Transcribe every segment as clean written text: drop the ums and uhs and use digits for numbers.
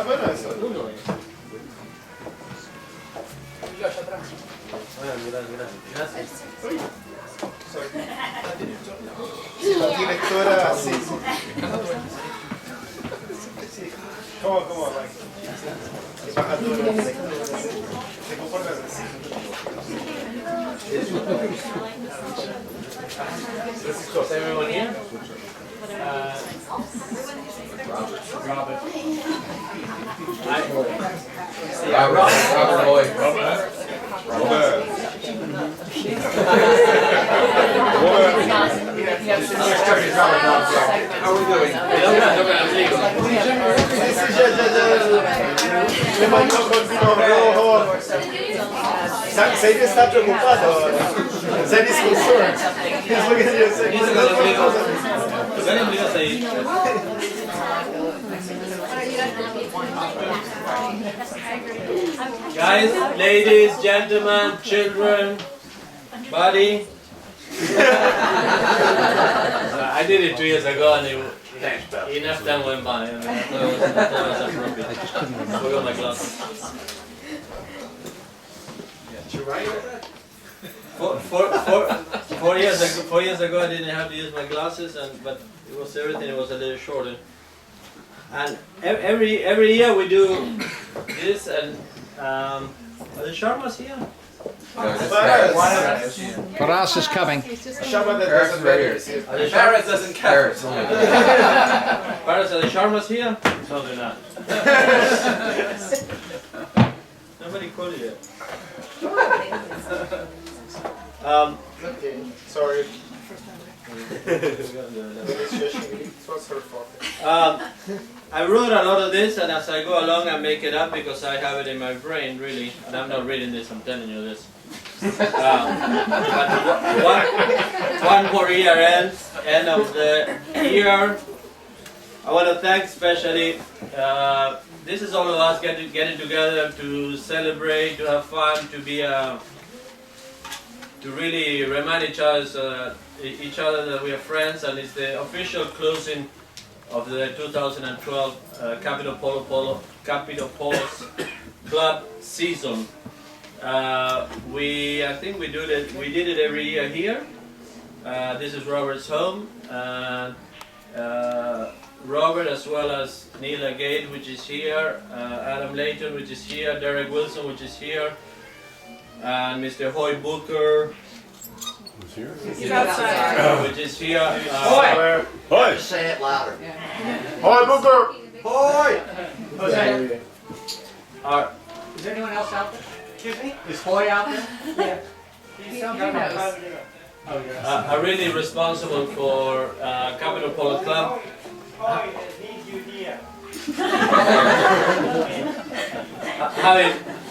bueno eso. La directora, sí, sí. ¿Cómo? Embajadora, se comportan así. Is everyone here? Robert. Robert Lloyd. Robert. How are we doing? Le mandó con vino rojo. Sadie está preocupado. Sadie's concerned. He's looking at you and saying, Guys, ladies, gentlemen, children, buddy. I did it 2 years ago and enough time went by. I thought it was appropriate. Forgot my glasses. Four years ago I didn't have to use my glasses, but it was everything. It was a little shorter. And every year we do this, and are the Sharmas here? Paras is coming. Paras doesn't count. Paras, are the Sharmas here? No, they're not. Nobody called you yet. Sorry. It was her fault. I wrote a lot of this, and as I go along I make it up because I have it in my brain, really. And I'm not reading this, I'm telling you this. But one more year end of the year. I want to thank especially, this is all of us getting together to celebrate, to have fun, to be to really remind each other that we are friends, and it's the official closing of the 2012 Capital Polos Club season. I think we did it every year here. This is Robert's home. Robert, as well as Neela Gate, which is here, Adam Layton, which is here, Derek Wilson, which is here, and Mr. Hoy Booker, which is here. Hoy! Say it louder. Hoy, Booker! Hoy! Jose. Is there anyone else out there? Excuse me? Is Hoy out there? Yeah. He knows. Are really responsible for Capital Polo Club.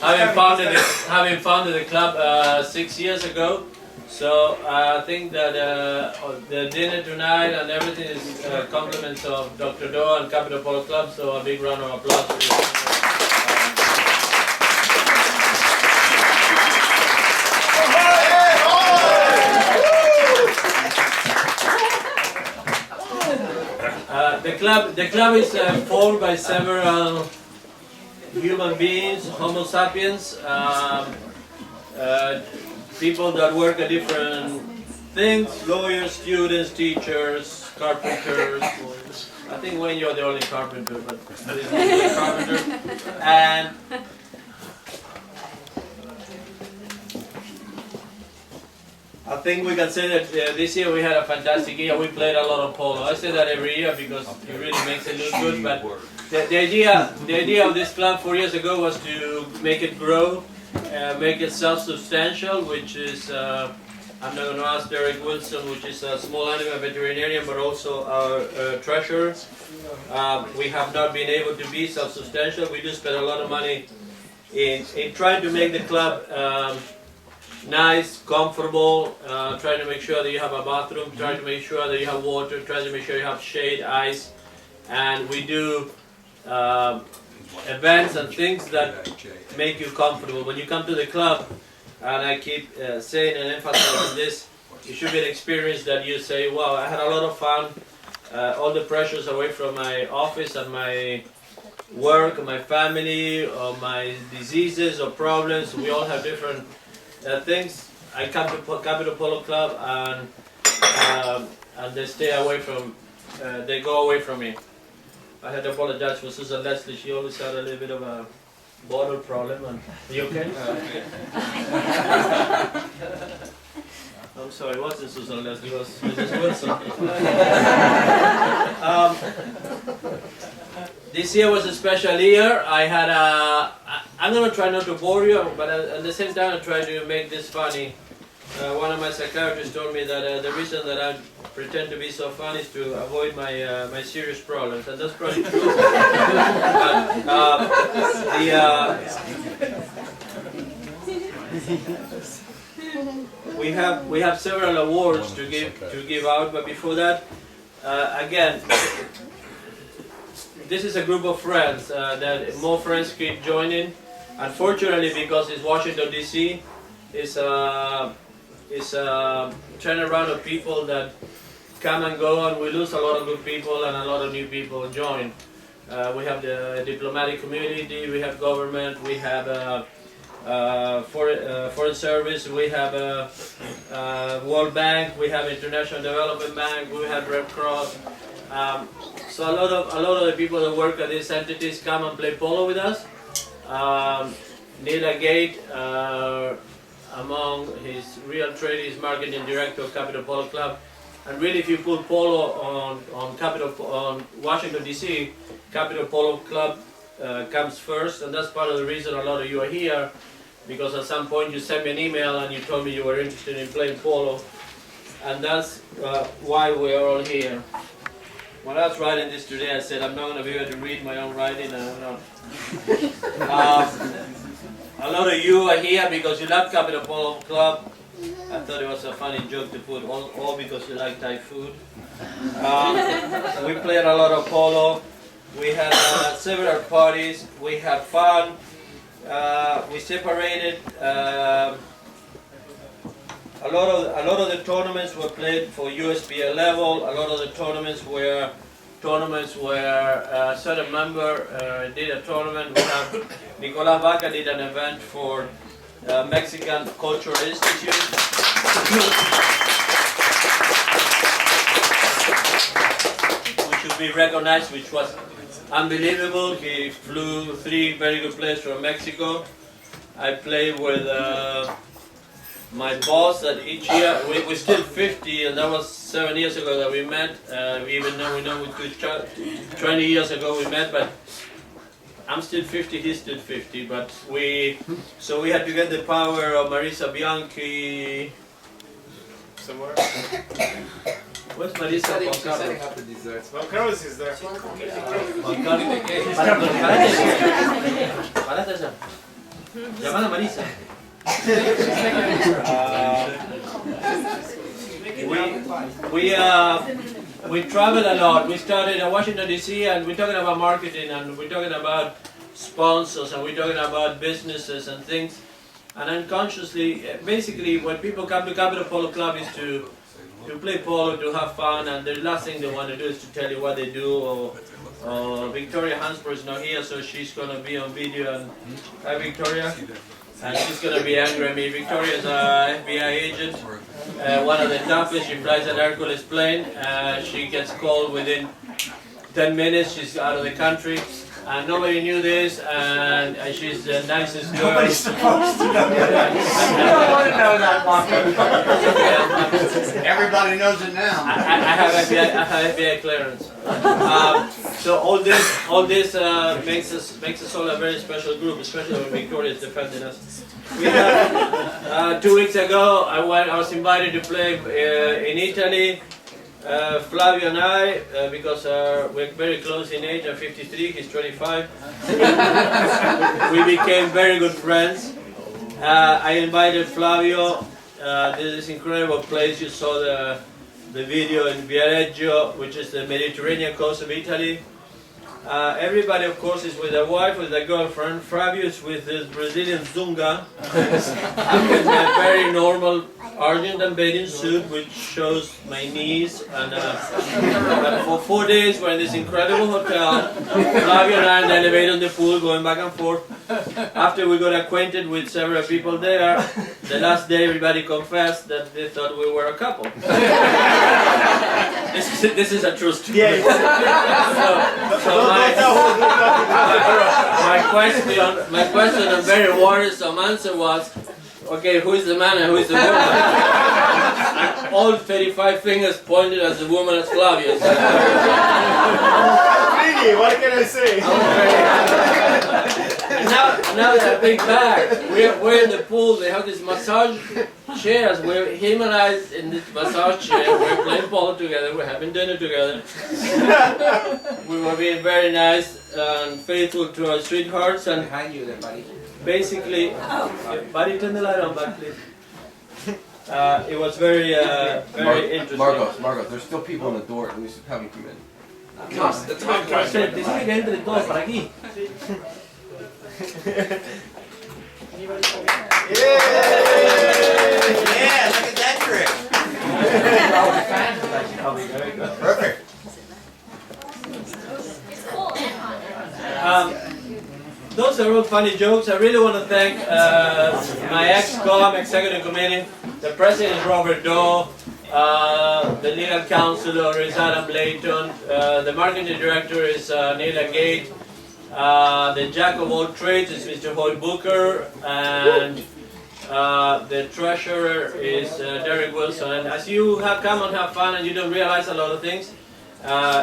having founded the club 6 years ago, so I think that the dinner tonight and everything is compliments of Dr. Doe and Capital Polo Club. So a big round of applause for you. The club is formed by several human beings, Homo sapiens, people that work at different things, lawyers, students, teachers, carpenters. I think Wayne, you're the only carpenter, but this is a carpenter. And I think we can say that this year we had a fantastic year. We played a lot of polo. I say that every year because it really makes it look good. But the idea of this club 4 years ago was to make it grow, make it self-substantial, which is, I'm not going to ask Derek Wilson, which is a small animal veterinarian, but also our treasurer. We have not been able to be self-substantial. We do spend a lot of money in trying to make the club nice, comfortable, trying to make sure that you have a bathroom, trying to make sure that you have water, trying to make sure you have shade, ice, and we do events and things that make you comfortable. When you come to the club, and I keep saying and emphasizing this, it should be an experience that you say, wow, I had a lot of fun, all the pressures away from my office and my work, my family, or my diseases or problems. We all have different things. I come to Capital Polo Club and they stay away from, they go away from me. I had to apologize for Susan Leslie. She always had a little bit of a bottle problem. And are you okay? I'm sorry, it wasn't Susan Leslie, it was Mrs. Wilson. This year was a special year. I had I'm going to try not to bore you, but at the same time I try to make this funny. One of my psychiatrists told me that the reason that I pretend to be so funny is to avoid my serious problems, and that's probably true. But, we have several awards to give out, but before that, again, this is a group of friends that more friends keep joining. Unfortunately, because it's Washington D.C., it's a turnaround of people that come and go, and we lose a lot of good people and a lot of new people join. We have the diplomatic community, we have government, we have foreign service, we have World Bank, we have International Development Bank, we have Red Cross. So a lot of the people that work at these entities come and play polo with us. Neela Gate, among his real trade, is marketing director of Capital Polo Club. And really, if you put polo on Washington D.C., Capital Polo Club comes first, and that's part of the reason a lot of you are here, because at some point you sent me an email and you told me you were interested in playing polo, and that's why we are all here. When I was writing this today, I said I'm not going to be able to read my own writing. A lot of you are here because you love Capital Polo Club. I thought it was a funny joke to put all because you like Thai food. We played a lot of polo. We had several parties. We had fun. We separated. A lot of the tournaments were played for USPL level. A lot of the tournaments were where a certain member did a tournament. We have Nicolas Vaca did an event for Mexican Cultural Institute. Which should be recognized, which was unbelievable. He flew 3 very good players from Mexico. I played with my boss that each year, we're still 50, and that was 7 years ago that we met, even though we know 20 years ago we met, but I'm still 50, he's still 50, but so we had to get the power of Marisa Bianchi, Somewhere? where's Marisa? Setting up the desserts. Well, Carlos is there. Llamada Marisa. We travel a lot. We started in Washington D.C. and we're talking about marketing and we're talking about sponsors and we're talking about businesses and things. And unconsciously, basically, when people come to Capital Polo Club is to play polo, to have fun, and the last thing they want to do is to tell you what they do. Or Victoria Hansborough is not here, so she's going to be on video. And hi, Victoria. And she's going to be angry at me. Victoria is an FBI agent, one of the toughest. She flies an Hercules plane. She gets called within 10 minutes. She's out of the country. And nobody knew this, and she's the nicest girl. Nobody's supposed to know that. You don't want to know that, Marco. Everybody knows it now. I have FBI clearance. So all this makes us all a very special group, especially when Victoria is defending us. We had, 2 weeks ago, I was invited to play in Italy. Flavio and I, because we're very close in age, I'm 53, he's 25, we became very good friends. I invited Flavio, this incredible place, you saw the video in Viareggio, which is the Mediterranean coast of Italy. Everybody, of course, is with their wife, with their girlfriend. Fabio is with his Brazilian zunga. I'm with my very normal Argentine bathing suit, which shows my knees. And but for 4 days, we're in this incredible hotel. Flavio and I in the elevator in the pool, going back and forth. After we got acquainted with several people there, the last day everybody confessed that they thought we were a couple. This is a true story. Yeah. My question, a very worrisome answer was, okay, who is the man and who is the woman? And all 35 fingers pointed as the woman as Flavio. Really, what can I say? Now it's a big bag. We're in the pool. They have these massage chairs. We're him and I in this massage chair. We're playing polo together. We're having dinner together. We were being very nice and faithful to our sweethearts. And Behind you there, buddy. basically, buddy, turn the light on back, please. It was very interesting. Marcos, there's still people on the door. We should have them come in. Decime que entren todos para aquí. Yeah, look at that trick. Perfect. Those are all funny jokes. I really want to thank my ex-com executive committee. The president is Robert Doe. The legal counselor is Adam Layton. The marketing director is Neela Gate. The jack of all trades is Mr. Hoyt Booker. And the treasurer is Derek Wilson. And as you have come and have fun and you don't realize a lot of things,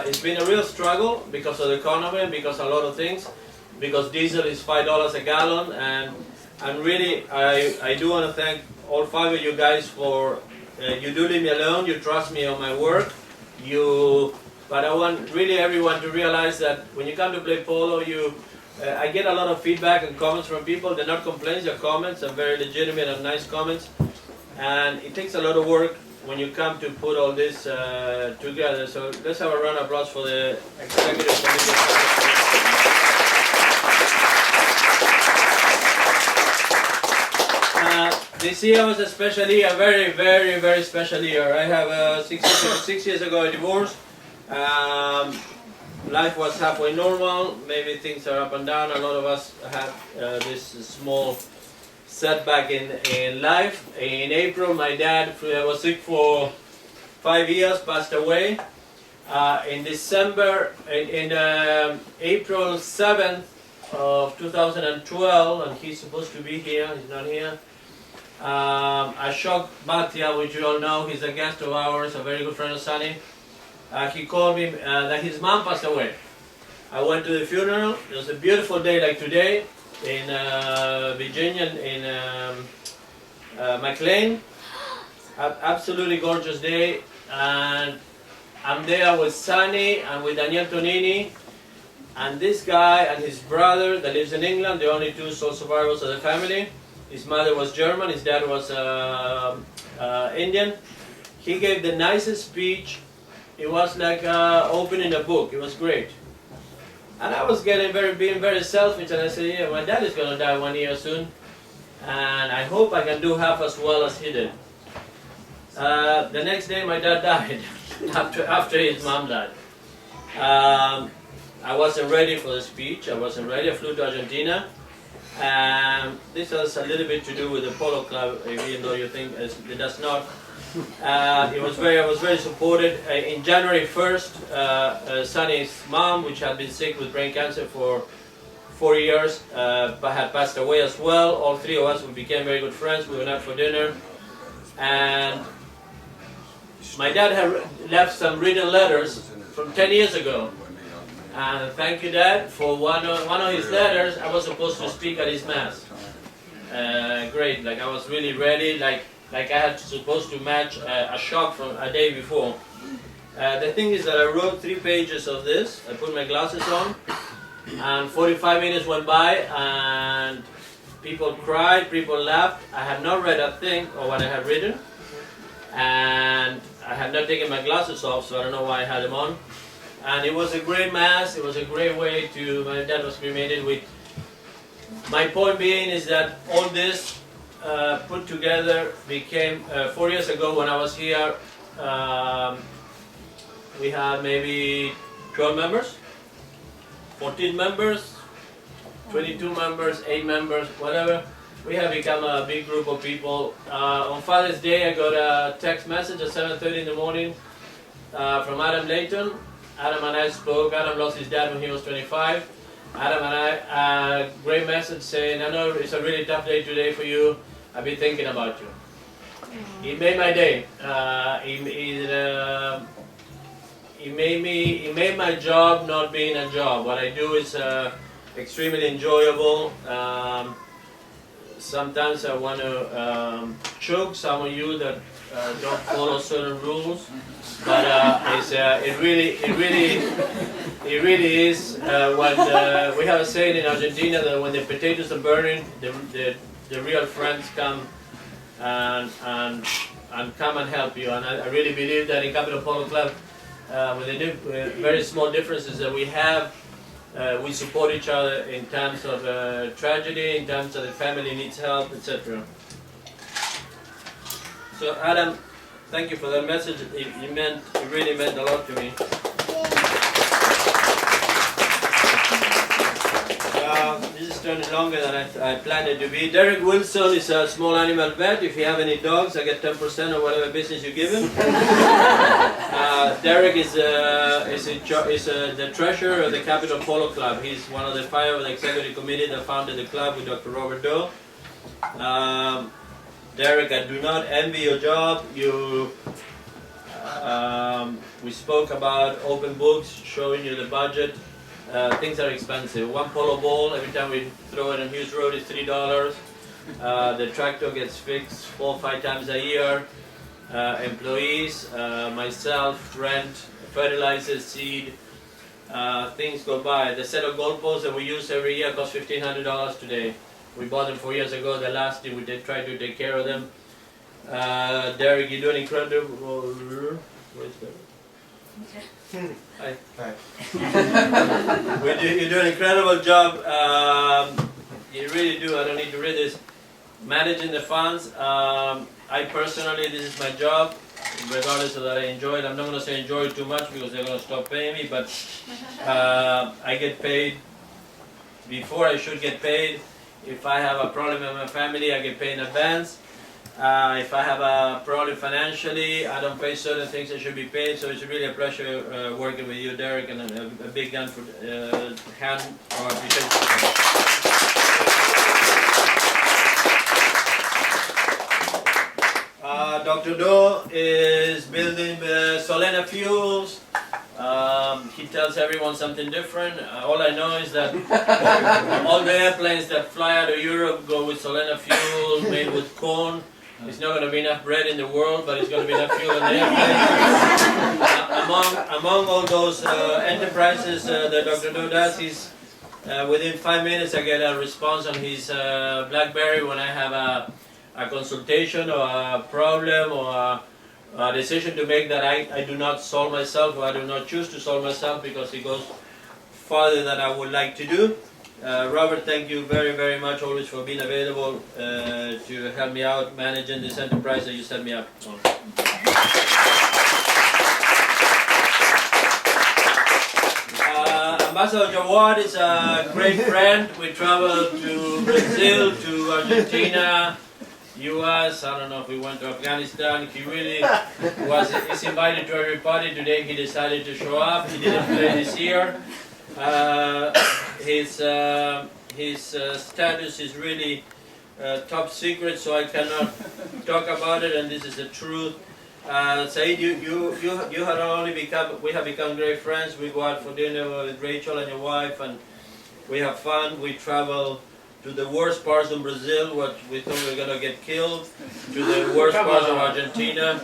it's been a real struggle because of the economy and because of a lot of things. Because diesel is $5 a gallon, and really I do want to thank all 5 of you guys for you do leave me alone, you trust me on my work, but I want really everyone to realize that when you come to play polo, I get a lot of feedback and comments from people. They're not complaints, they're comments, and very legitimate and nice comments, and it takes a lot of work when you come to put all this together. So let's have a round of applause for the executive committee. This year was especially a very, very, very special year. I have 6 years ago I divorced. Life was halfway normal. Maybe things are up and down. A lot of us have this small setback in life. In April, my dad was sick for 5 years, passed away. In December, in April 7th of 2012, and he's supposed to be here, he's not here. Ashok Bhatia, which you all know, he's a guest of ours, a very good friend of Sunny. He called me that his mom passed away. I went to the funeral. It was a beautiful day like today in Virginia, in McLean. Absolutely gorgeous day. And I'm there with Sunny and with Daniel Tonini. And this guy and his brother that lives in England, the only 2 sole survivors of the family. His mother was German, his dad was Indian. He gave the nicest speech. It was like opening a book. It was great. And I was being very selfish, and I said, yeah, my dad is going to die 1 year soon. And I hope I can do half as well as he did. The next day my dad died, after his mom died. I wasn't ready for the speech. I wasn't ready. I flew to Argentina. This has a little bit to do with the polo club, even though you think it does not. I was very supported. In January 1st, Sunny's mom, which had been sick with brain cancer for 4 years, but had passed away as well. All 3 of us, we became very good friends. We went out for dinner, and my dad had left some written letters from 10 years ago. And thank you, Dad, for one of his letters. I was supposed to speak at his mass. Great, like I was really ready, like I had supposed to match a shock from a day before. The thing is that I wrote 3 pages of this. I put my glasses on, and 45 minutes went by, and people cried, people laughed. I had not read a thing of what I had written, and I had not taken my glasses off, so I don't know why I had them on. And it was a great mass. It was a great way to, my dad was cremated with, my point being is that all this put together became, 4 years ago when I was here, we had maybe 12 members, 14 members, 22 members, 8 members, whatever. We have become a big group of people. On Father's Day, I got a text message at 7:30 in the morning from Adam Layton. Adam and I spoke. Adam lost his dad when he was 25. Adam and I, a great message saying, I know it's a really tough day today for you. I've been thinking about you. He made my day. He made my job not being a job. What I do is extremely enjoyable. Sometimes I want to choke some of you that don't follow certain rules, but it really is. When we have a saying in Argentina that when the potatoes are burning, the real friends come and come and help you. And I really believe that in Capital Polo Club, with the very small differences that we have, we support each other in times of tragedy, in times that the family needs help, etc. So Adam, thank you for that message. It really meant a lot to me. This is turning longer than I planned it to be. Derek Wilson is a small animal vet. If you have any dogs, I get 10% of whatever business you give him. Derek is the treasurer of the Capital Polo Club. He's one of the 5 of the executive committee that founded the club with Dr. Robert Doe. Derek, I do not envy your job. We spoke about open books, showing you the budget. Things are expensive. One polo ball, every time we throw it on Hughes Road, is $3. The tractor gets fixed 4 or 5 times a year. Employees, myself, rent, fertilizer, seed, things go by. The set of goalposts that we use every year cost $1,500 today. We bought them 4 years ago. The last year we did try to take care of them. Derek, you're doing incredible. Where's Derek? Hi. Hi. You do an incredible job. You really do. I don't need to read this. Managing the funds. I personally, this is my job. Regardless of that, I enjoy it. I'm not going to say enjoy it too much because they're going to stop paying me. But I get paid before I should get paid. If I have a problem in my family, I get paid in advance. If I have a problem financially, I don't pay certain things I should be paid, so it's really a pleasure working with you, Derek, and a big hand for hand or appreciation. Dr. Doe is building Solena Fuels. He tells everyone something different. All I know is that all the airplanes that fly out of Europe go with Solena fuel made with corn. It's not going to be enough bread in the world, but it's going to be enough fuel in the airplane. Among all those enterprises that Dr. Doe does, he's within 5 minutes I get a response on his BlackBerry when I have a consultation or a problem or a decision to make that I do not solve myself, or I do not choose to solve myself because it goes farther than I would like to do. Robert, thank you very, very much always for being available to help me out managing this enterprise that you set me up on. Ambassador Jawad is a great friend. We traveled to Brazil, to Argentina, US, I don't know if we went to Afghanistan. He really is invited to every party. Today he decided to show up. He didn't play this year. His status is really top secret, so I cannot talk about it, and this is the truth. Said, you had only we have become great friends. We go out for dinner with Rachel and your wife, and we have fun. We travel to the worst parts of Brazil, what we thought we were going to get killed, to the worst parts of Argentina.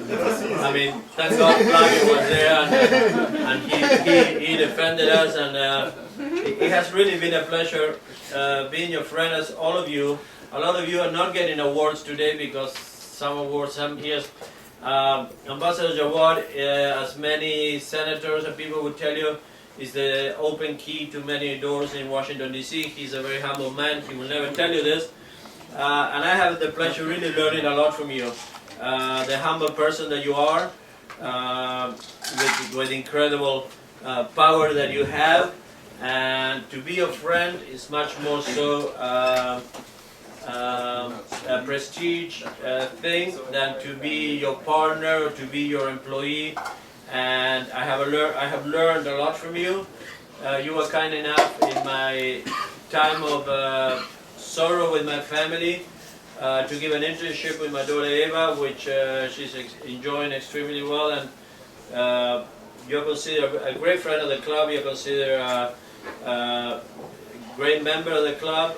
I mean, thank God Flavio was there, and he defended us, and it has really been a pleasure being your friend, as all of you. A lot of you are not getting awards today because some awards, some years, Ambassador Jawad, as many senators and people would tell you, is the open key to many doors in Washington D.C. He's a very humble man. He will never tell you this. And I have the pleasure of really learning a lot from you. The humble person that you are, with incredible power that you have, and to be your friend is much more so a prestige thing than to be your partner or to be your employee. And I have learned a lot from you. You were kind enough in my time of sorrow with my family to give an internship with my daughter Eva, which she's enjoying extremely well. And you're considered a great friend of the club. You're considered a great member of the club.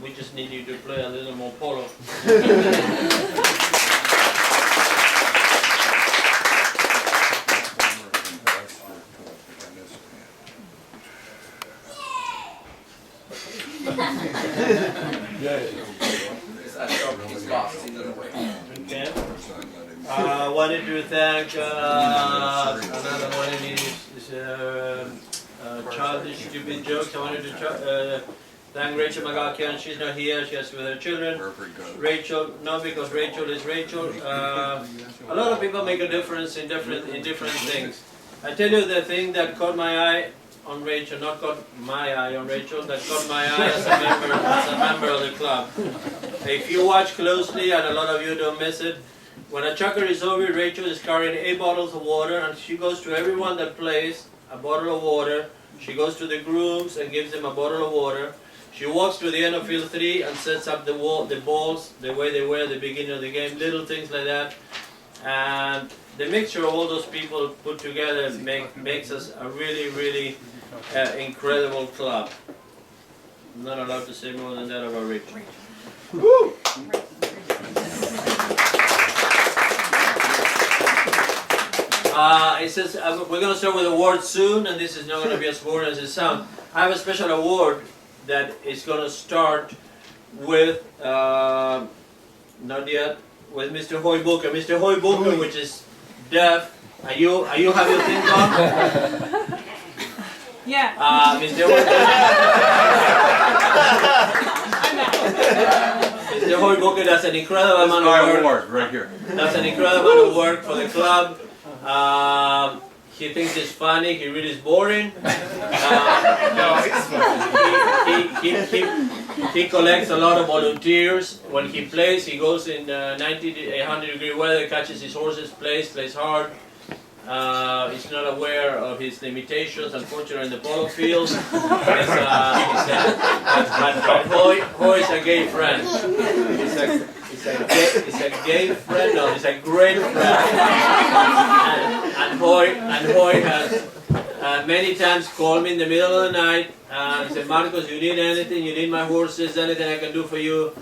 We just need you to play a little more polo. Okay. I wanted to thank another one of these childish, stupid jokes. I wanted to thank Rachel Magakian. She's not here. She has with her children. Rachel, no, because Rachel is Rachel. A lot of people make a difference in different things. I tell you the thing that caught my eye on Rachel, not caught my eye on Rachel, that caught my eye as a member of the club. If you watch closely, and a lot of you don't miss it, when a chucker is over, Rachel is carrying 8 bottles of water, and she goes to everyone that plays a bottle of water. She goes to the grooms and gives them a bottle of water. She walks to the end of field 3 and sets up the balls the way they were at the beginning of the game, little things like that. And the mixture of all those people put together makes us a really, really incredible club. I'm not allowed to say more than that about Rachel. Woo! It says we're going to start with awards soon, and this is not going to be as boring as it sounds. I have a special award that is going to start with, not yet, with Mr. Hoy Booker. Mr. Hoy Booker, which is deaf. Are you have your thing on? Yeah. Mr. Hoy Mr. Hoy Booker does an incredible amount of work. Right here. Does an incredible amount of work for the club. He thinks it's funny. He really is boring. He collects a lot of volunteers. When he plays, he goes in 100-degree weather, catches his horses, plays hard. He's not aware of his limitations, unfortunately, in the polo field. But Hoy is a gay friend. He's a gay friend. No, he's a great friend. And Hoy has many times called me in the middle of the night and said, Marcos, you need anything? You need my horses? Anything I can do for you?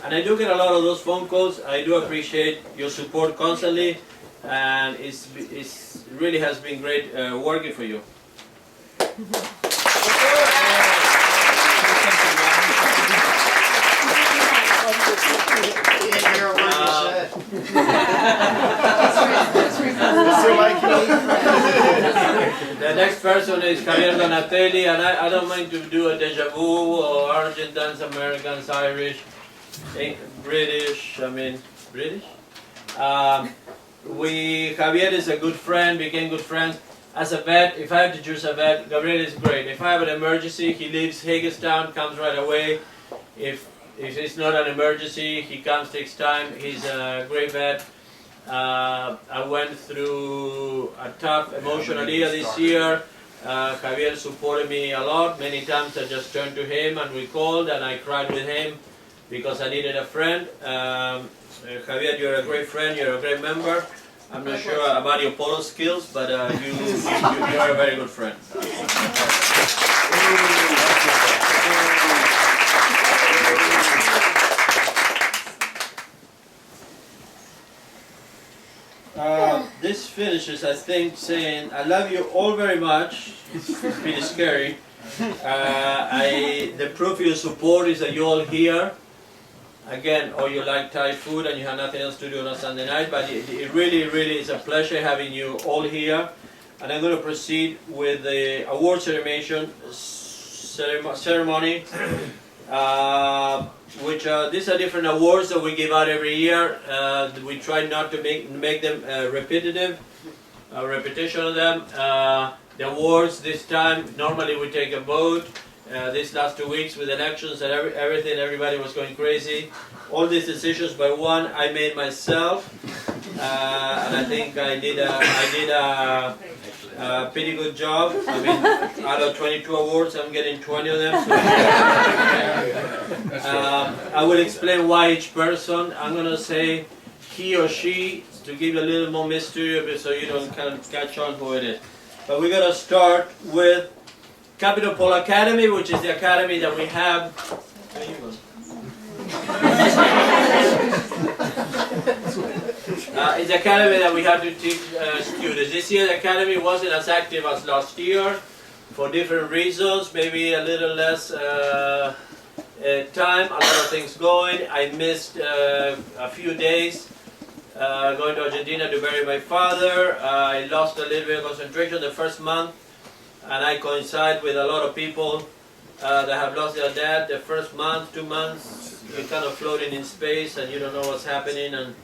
And I do get a lot of those phone calls. I do appreciate your support constantly. And it's really has been great working for you. The next person is Javier Donatelli, and I don't mind to do a deja vu or Argentines, Americans, Irish, British. Javier is a good friend, became good friends. As a vet, if I have to choose a vet, Gabriel is great. If I have an emergency, he leaves Hagerstown, comes right away. If it's not an emergency, he comes, takes time. He's a great vet. I went through a tough emotional year this year. Javier supported me a lot. Many times I just turned to him and we called and I cried with him because I needed a friend. Javier, you're a great friend, you're a great member. I'm not sure about your polo skills, but you're a very good friend. This finishes, I think, saying, I love you all very much. It's pretty scary. The proof of your support is that you're all here. again, or you like Thai food and you have nothing else to do on a Sunday night, but it really, really is a pleasure having you all here. And I'm going to proceed with the award ceremony, which these are different awards that we give out every year. We try not to make them repetitive, repetition of them. The awards this time, normally we take a vote. These last 2 weeks with elections and everything, everybody was going crazy. All these decisions by one I made myself, and I think I did a pretty good job. I mean, out of 22 awards, I'm getting 20 of them. So I will explain why each person. I'm going to say he or she to give you a little more mystery of it, so you don't kind of catch on who it is. But we're going to start with Capital Polo Academy, which is the academy that we have. It's the academy that we have to teach students. This year the academy wasn't as active as last year for different reasons, maybe a little less time, a lot of things going. I missed a few days going to Argentina to bury my father. I lost a little bit of concentration the first month, and I coincide with a lot of people that have lost their dad. The first month, 2 months, you're kind of floating in space and you don't know what's happening, and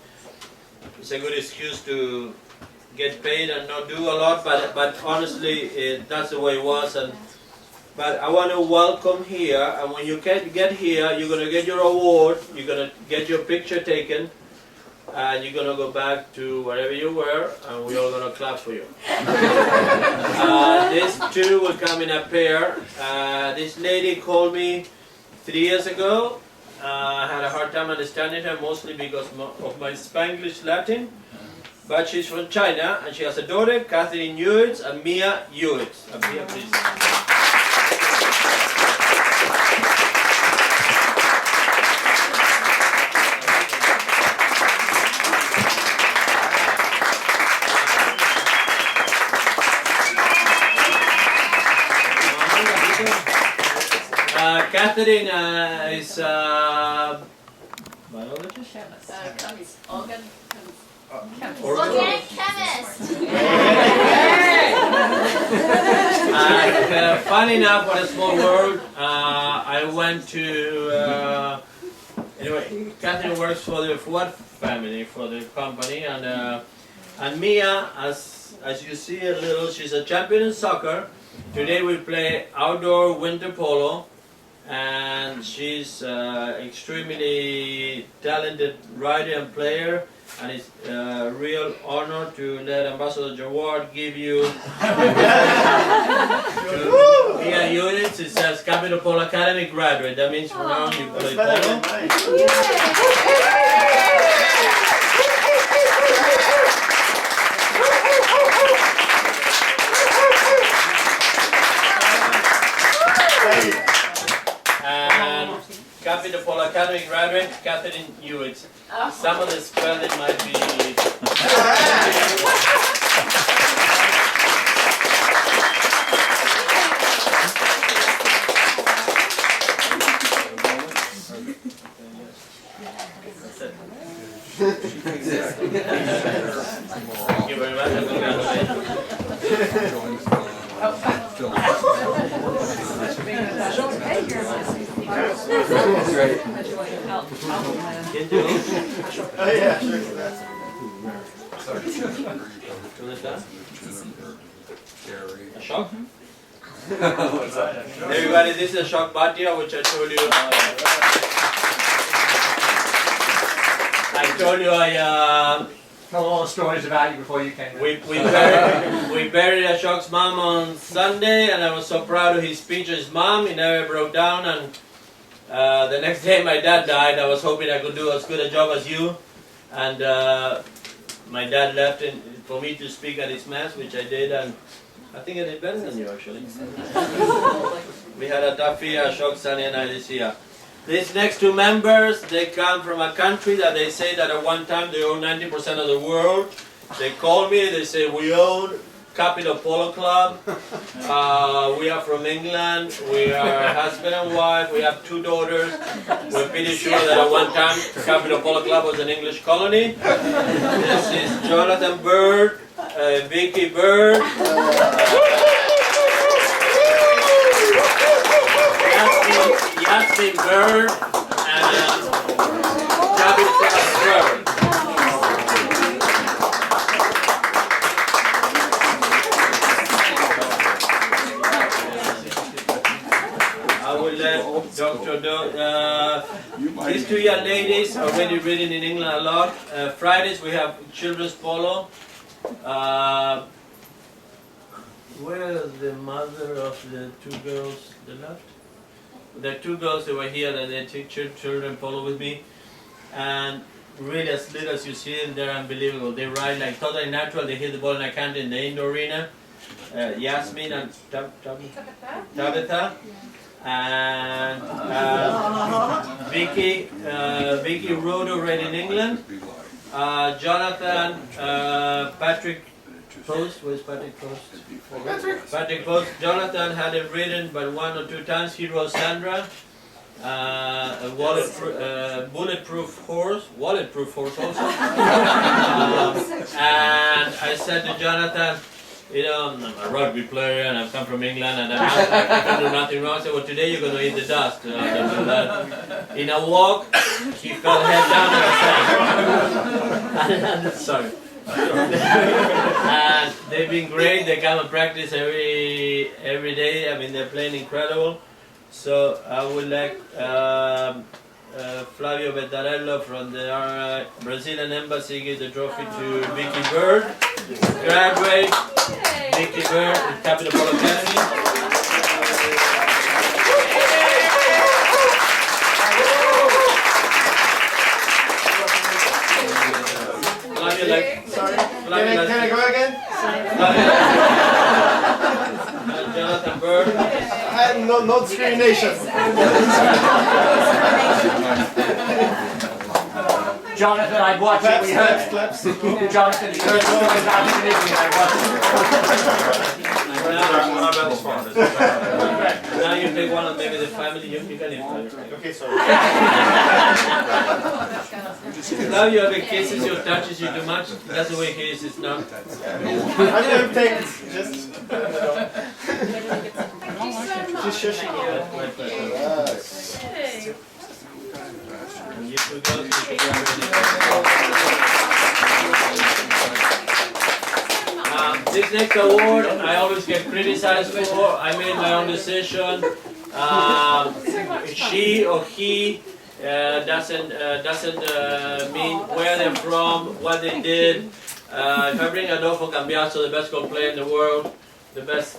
it's a good excuse to get paid and not do a lot, but honestly, that's the way it was. But I want to welcome here, and when you get here, you're going to get your award, you're going to get your picture taken, and you're going to go back to wherever you were, and we're all going to clap for you. These two will come in a pair. This lady called me 3 years ago. I had a hard time understanding her, mostly because of my Spanglish Latin. But she's from China, and she has a daughter, Catherine Hewitt, and Mia Hewitt. Mia, please. Catherine is biologist? Organic chemist. Funny enough, what a small world. I went to anyway. Catherine works for the Ford family, for the company, and Mia, as you see a little, she's a champion in soccer. Today we play outdoor winter polo. And she's extremely talented rider and player, and it's a real honor to let Ambassador Jawad give you Mia units. It says Capital Polo Academy graduate. That means from now on you play polo. Capital Polo Academy graduate, Catherine Hewitt. Some of the spelling might be... Thank you very much, and congratulations. Right. Oh yeah, sure. A shock? Everybody, this is a shock batia, which I told you. Tell all the stories about you before you came. We buried Ashok's mom on Sunday, and I was so proud of his speech of his mom. He never broke down, and the next day my dad died. I was hoping I could do as good a job as you, and my dad left for me to speak at his mass, which I did, and I think I did better than you actually. We had a tough year, Ashok, Sunny, and I this year. These next two members, they come from a country that they say that at one time they own 90% of the world. They call me, they say we own Capital Polo Club. We are from England. We are husband and wife. We have 2 daughters. We're pretty sure that at one time Capital Polo Club was an English colony. This is Jonathan Bird, Vicky Bird, Yasmin Bird, and Tabitha Bird. I will let Dr. These 2 young ladies are already reading in England a lot. Fridays we have children's polo. Where is the mother of the 2 girls that left? There are 2 girls that were here that they teach children polo with me. And really as little as you see them, they're unbelievable. They ride like totally natural. They hit the ball in a canter in the indoor arena. Yasmin and Tabitha. And Vicky rode already in England. Jonathan, Patrick Post, where's Patrick Post? Patrick Post. Jonathan had it ridden but 1 or 2 times. He rode Sandra, a bulletproof horse also. And I said to Jonathan, you know, I'm a rugby player and I've come from England and I can do nothing wrong. I said, well, today you're going to eat the dust. In a walk, he fell head down and I said, sorry. And they've been great. They come and practice every day. I mean, they're playing incredible. So I would like Flavio Vettarello from the Brazilian Embassy give the trophy to Vicky Bird, graduate Vicky Bird at Capital Polo Academy. Flavio, Can I go again? Jonathan Bird. I had no discrimination. Jonathan, I watched it. We heard. Claps. Jonathan, you heard stories about it in Italy. I watched Now you take one of maybe the family. You can invite. Okay, sorry. Now you have a kisses you touches you too much. That's the way he is. It's not. I didn't take it. Just shushing you. And you two girls, you should grab it. This next award, I always get criticized for. I made my own decision. She or he doesn't mean where they're from, what they did. If I bring Adolfo Cambiaso, the best golf player in the world, the best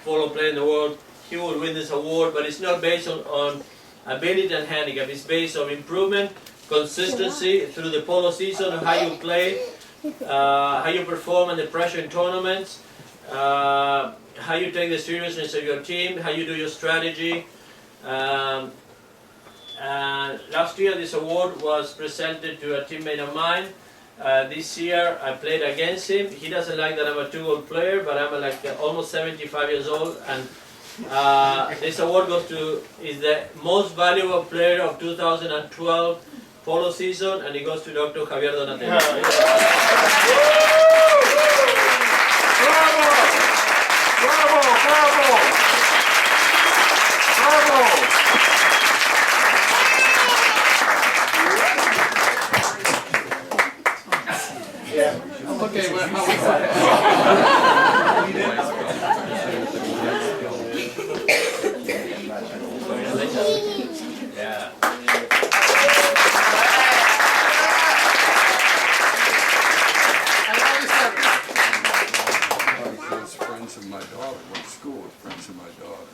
polo player in the world, he will win this award. But it's not based on ability and handicap. It's based on improvement, consistency through the polo season, how you play, how you perform under pressure in tournaments, how you take the seriousness of your team, how you do your strategy. Last year this award was presented to a teammate of mine. This year I played against him. He doesn't like that I'm a 2-goal player, but I'm almost 75 years old, and this award goes to is the most valuable player of 2012 polo season, and it goes to Dr. Javier Donatello. Okay, well, Yeah. Because friends of my daughter went to school with friends of my daughter.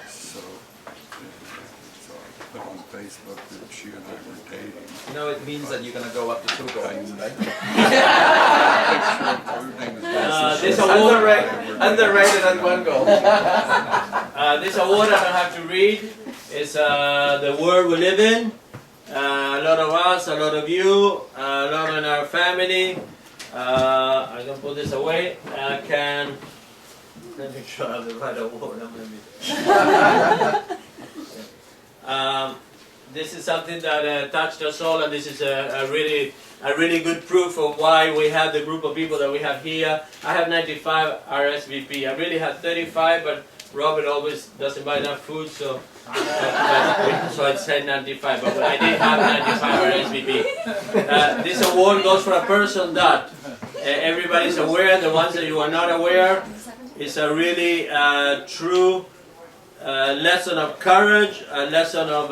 So I put on Facebook that she and I were dating. You know, it means that you're going to go up to 2 goals, right? This award, Underrated at 1 goal. this award I don't have to read. It's the world we live in. A lot of us, a lot of you, a lot in our family. I can put this away. I can. Let me try the right award. This is something that touched us all, and this is a really good proof of why we have the group of people that we have here. I have 95 RSVP. I really had 35, but Robert always doesn't buy enough food, so I said 95. But I did have 95 RSVP. This award goes for a person that everybody's aware. The ones that you are not aware, it's a really true lesson of courage, a lesson of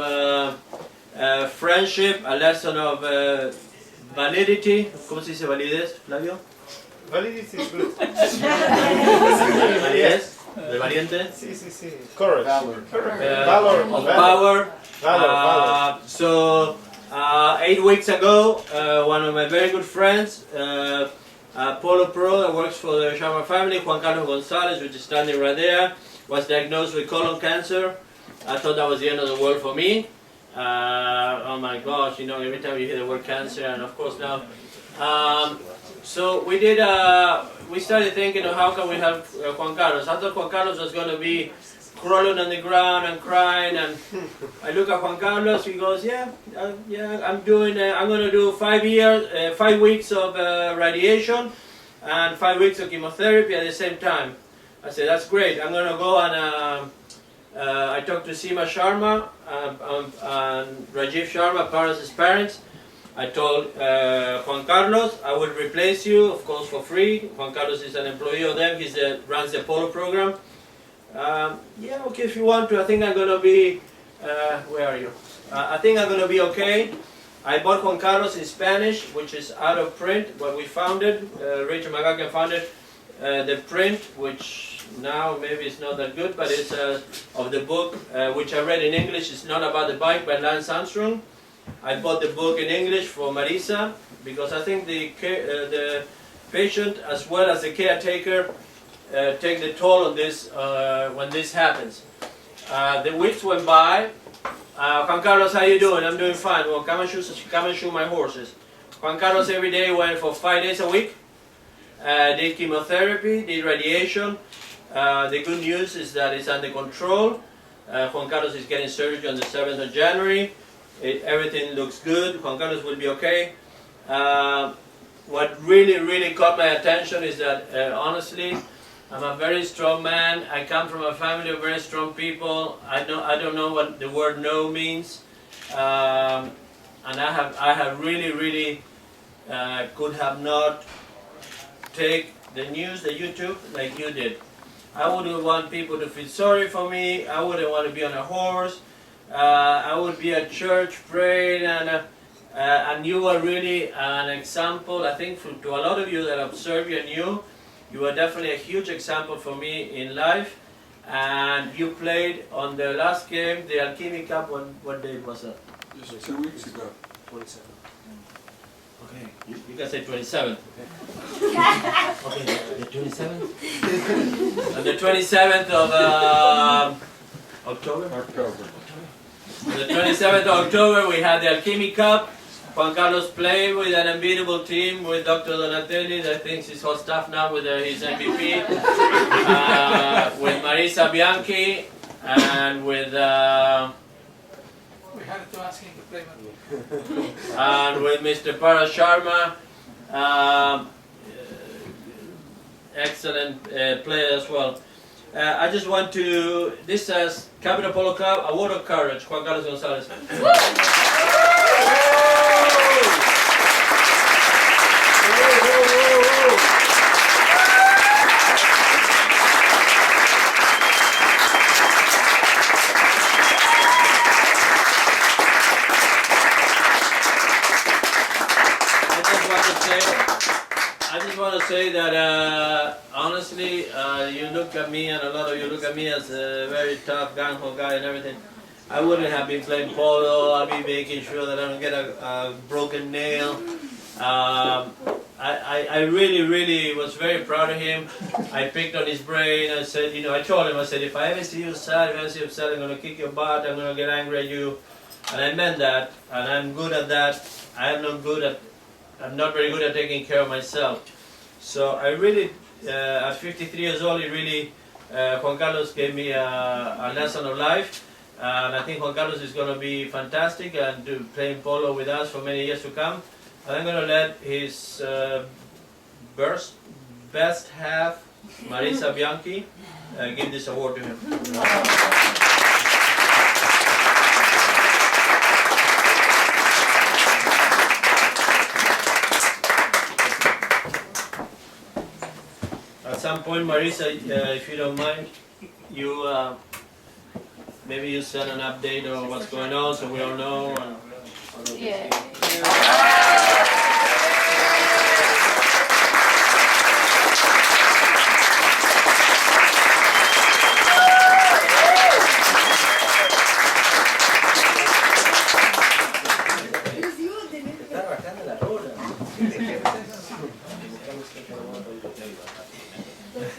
friendship, a lesson of validity. ¿Cómo se dice validez, Flavio? Validity is good. Validez, de valiente. Sí, sí, sí. Courage. Valor. Valor. Of power. Valor. So 8 weeks ago, one of my very good friends, Polo Pro, that works for the Sharma family, Juan Carlos Gonzalez, which is standing right there, was diagnosed with colon cancer. I thought that was the end of the world for me. Oh my gosh, you know, every time you hear the word cancer, and of course now. So we started thinking of how can we help Juan Carlos. I thought Juan Carlos was going to be crawling on the ground and crying, and I look at Juan Carlos, he goes, I'm going to do 5 weeks of radiation and 5 weeks of chemotherapy at the same time. I said, that's great. I'm going to go and I talked to Seema Sharma and Rajiv Sharma, Paras's parents. I told Juan Carlos, I will replace you, of course, for free. Juan Carlos is an employee of them. He runs the Polo program. Yeah, okay, if you want to. I think I'm going to be, where are you? I think I'm going to be okay. I bought Juan Carlos in Spanish, which is out of print, but we found it. Rachel McGuckin found it. The print, which now maybe it's not that good, but it's of the book, which I read in English. It's Not About the Bike by Lance Armstrong. I bought the book in English for Marisa, because I think the patient as well as the caretaker take the toll on this when this happens. The weeks went by. Juan Carlos, how you doing? I'm doing fine. Well, come and shoe my horses. Juan Carlos every day went for 5 days a week. Did chemotherapy, did radiation. The good news is that it's under control. Juan Carlos is getting surgery on the 7th of January. Everything looks good. Juan Carlos will be okay. What really caught my attention is that honestly, I'm a very strong man. I come from a family of very strong people. I don't know what the word no means, and I have really could have not take the news that you took like you did. I wouldn't want people to feel sorry for me. I wouldn't want to be on a horse. I would be at church praying, and you were really an example. I think to a lot of you that observe you and you were definitely a huge example for me in life. And you played on the last game, the Alchemy Cup. What date was that? Just 2 weeks ago. 27. Okay, you can say 27. Okay, the 27th? On the 27th of October? On the 27th of October, we had the Alchemy Cup. Juan Carlos played with an unbeatable team with Dr. Donatelli, that thinks his whole staff now with his MVP, with Marisa Bianchi, and with We had to ask him to play and with Mr. Para Sharma, excellent player as well. I just want to, this says Capital Polo Club, Award of Courage, Juan Carlos Gonzalez. I just want to say that honestly, you look at me, and a lot of you look at me as a very tough, gung-ho guy and everything. I wouldn't have been playing polo. I'd be making sure that I don't get a broken nail. I really was very proud of him. I picked on his brain. I said, you know, I told him, I said, if I ever see you sad, I'm going to kick your butt. I'm going to get angry at you. And I meant that, and I'm good at that. I am not good at I'm not very good at taking care of myself. So I really, at 53 years old, Juan Carlos gave me a lesson of life. And I think Juan Carlos is going to be fantastic and playing polo with us for many years to come. And I'm going to let his best half, Marisa Bianchi, give this award to him. At some point, Marisa, if you don't mind, you maybe you send an update on what's going on so we all know. Yeah.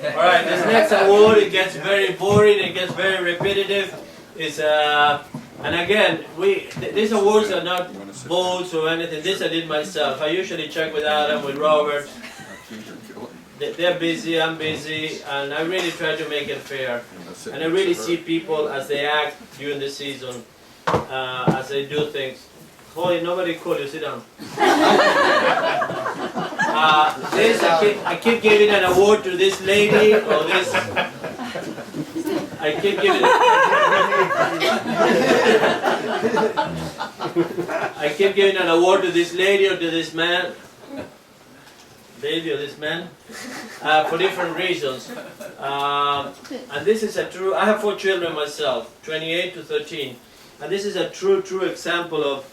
Alright, this next award, it gets very boring, it gets very repetitive. It's, and again, these awards are not votes or anything. This I did myself. I usually check with Adam, with Robert. They're busy, I'm busy, and I really try to make it fair. And I really see people as they act during the season, as they do things. Holy, nobody called you, sit down. I keep giving an award to this lady or this. I keep giving an award to this lady or to this man, lady or this man, for different reasons. And this is a true. I have 4 children myself, 28 to 13, and this is a true example of.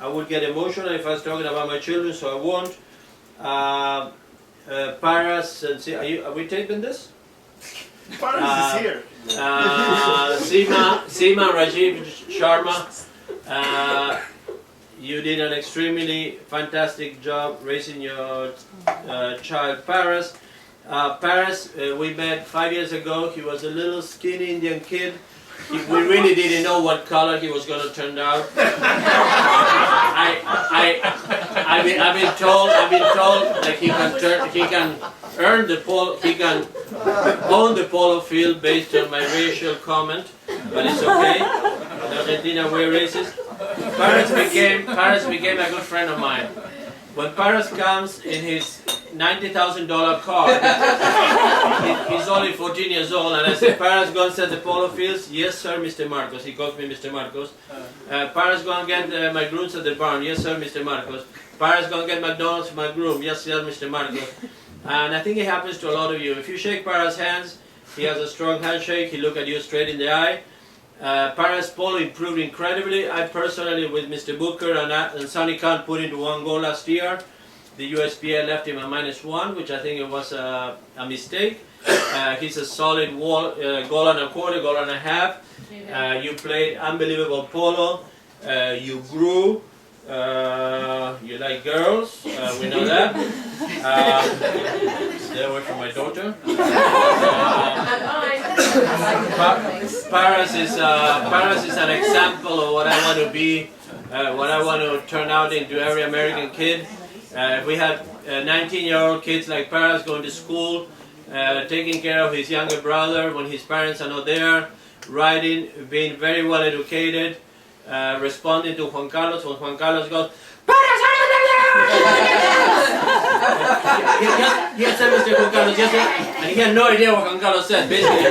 I would get emotional if I was talking about my children, so I won't. Paras, and are we taping this? Paras is here. Seema Rajiv Sharma, you did an extremely fantastic job raising your child Paras. Paras, we met 5 years ago. He was a little skinny Indian kid. We really didn't know what color he was going to turn out. I've been told that he can earn the polo, he can own the polo field based on my racial comment, but it's okay. In Argentina we're racist. Paras became a good friend of mine. When Paras comes in his $90,000 car, he's only 14 years old, and I said, Paras, go and set the polo fields. Yes, sir, Mr. Marcos. He calls me Mr. Marcos. Paras, go and get my grooms at the barn. Yes, sir, Mr. Marcos. Paras, go and get McDonald's for my groom. Yes, sir, Mr. Marcos. And I think it happens to a lot of you. If you shake Paras' hands, he has a strong handshake. He looks at you straight in the eye. Paras polo improved incredibly. I personally, with Mr. Booker and Sonny Khan, put into 1 goal last year. The USPA left him a -1, which I think it was a mistake. He's a solid goal and a quarter, goal and a half. You played unbelievable polo. You grew. You like girls. We know that. Stay away from my daughter. Paras is an example of what I want to be, what I want to turn out into every American kid. If we had 19-year-old kids like Paras going to school, taking care of his younger brother when his parents are not there, riding, being very well educated, responding to Juan Carlos when Juan Carlos goes, Paras, yes, sir, Mr. Juan Carlos, yes, sir. And he had no idea what Juan Carlos said, basically.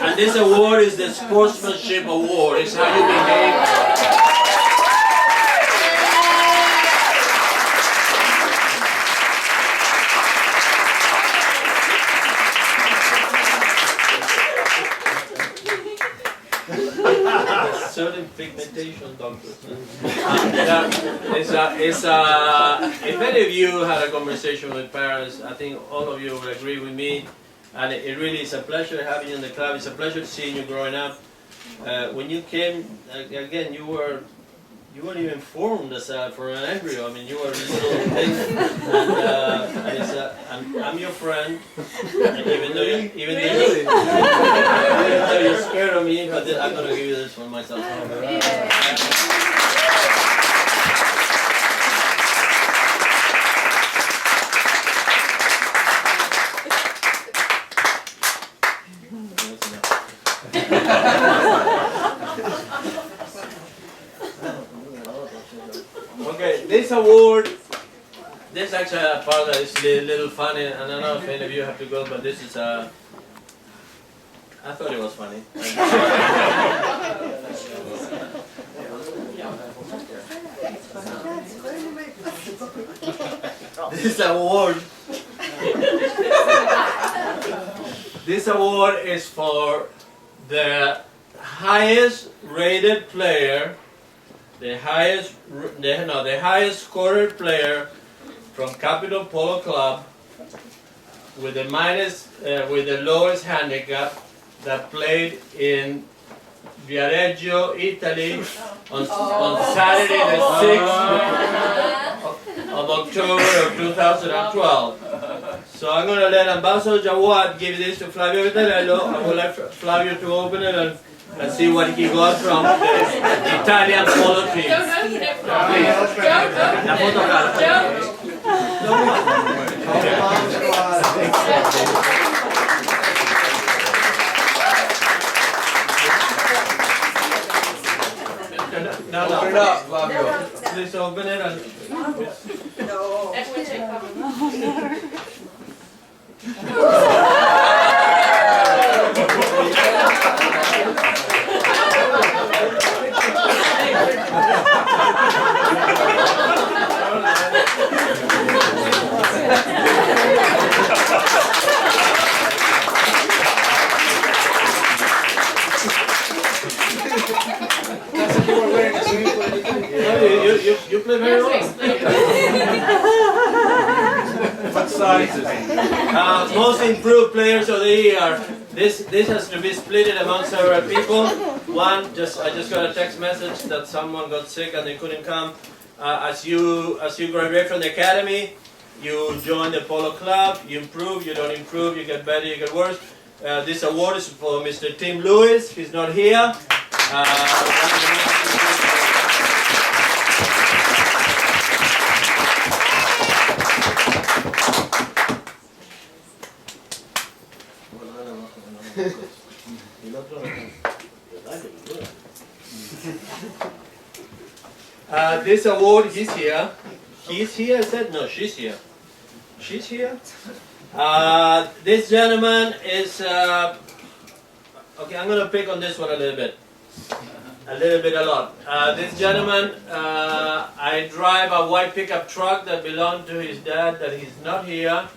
And this award is the Sportsmanship Award. It's how you behave. Certain pigmentation, doctor. If any of you had a conversation with Paras, I think all of you will agree with me. And it really is a pleasure having you in the club. It's a pleasure seeing you growing up. When you came, again, you you weren't even formed as for an embryo. I mean, you were this little thing, and I'm your friend. And even though you're scared of me, but I'm gonna give you this one myself. Okay, this award, this actually a part that is a little funny, and I don't know if any of you have to go, but this is I thought it was funny. This award is for the highest rated player, the highest scored player from Capital Polo Club with the with the lowest handicap that played in Viareggio, Italy on Saturday the 6th of October of 2012. So I'm going to let Ambassador Jawad give this to Flavio Vittarello. I would like Flavio to open it and see what he got from the Italian polo team. No. Open it up, Flavio. Please open it and... You play very well. What size is it? Most improved players of the year. This has to be split among several people. One, I just got a text message that someone got sick and they couldn't come. As you graduate from the academy, you join the polo club. You improve, you don't improve, you get better, you get worse. This award is for Mr. Tim Lewis. He's not here. This award, he's here. He's here, I said? No, she's here. She's here. This gentleman is, okay, I'm going to pick on this one a little bit. A lot. This gentleman, I drive a white pickup truck that belonged to his dad that he's not here.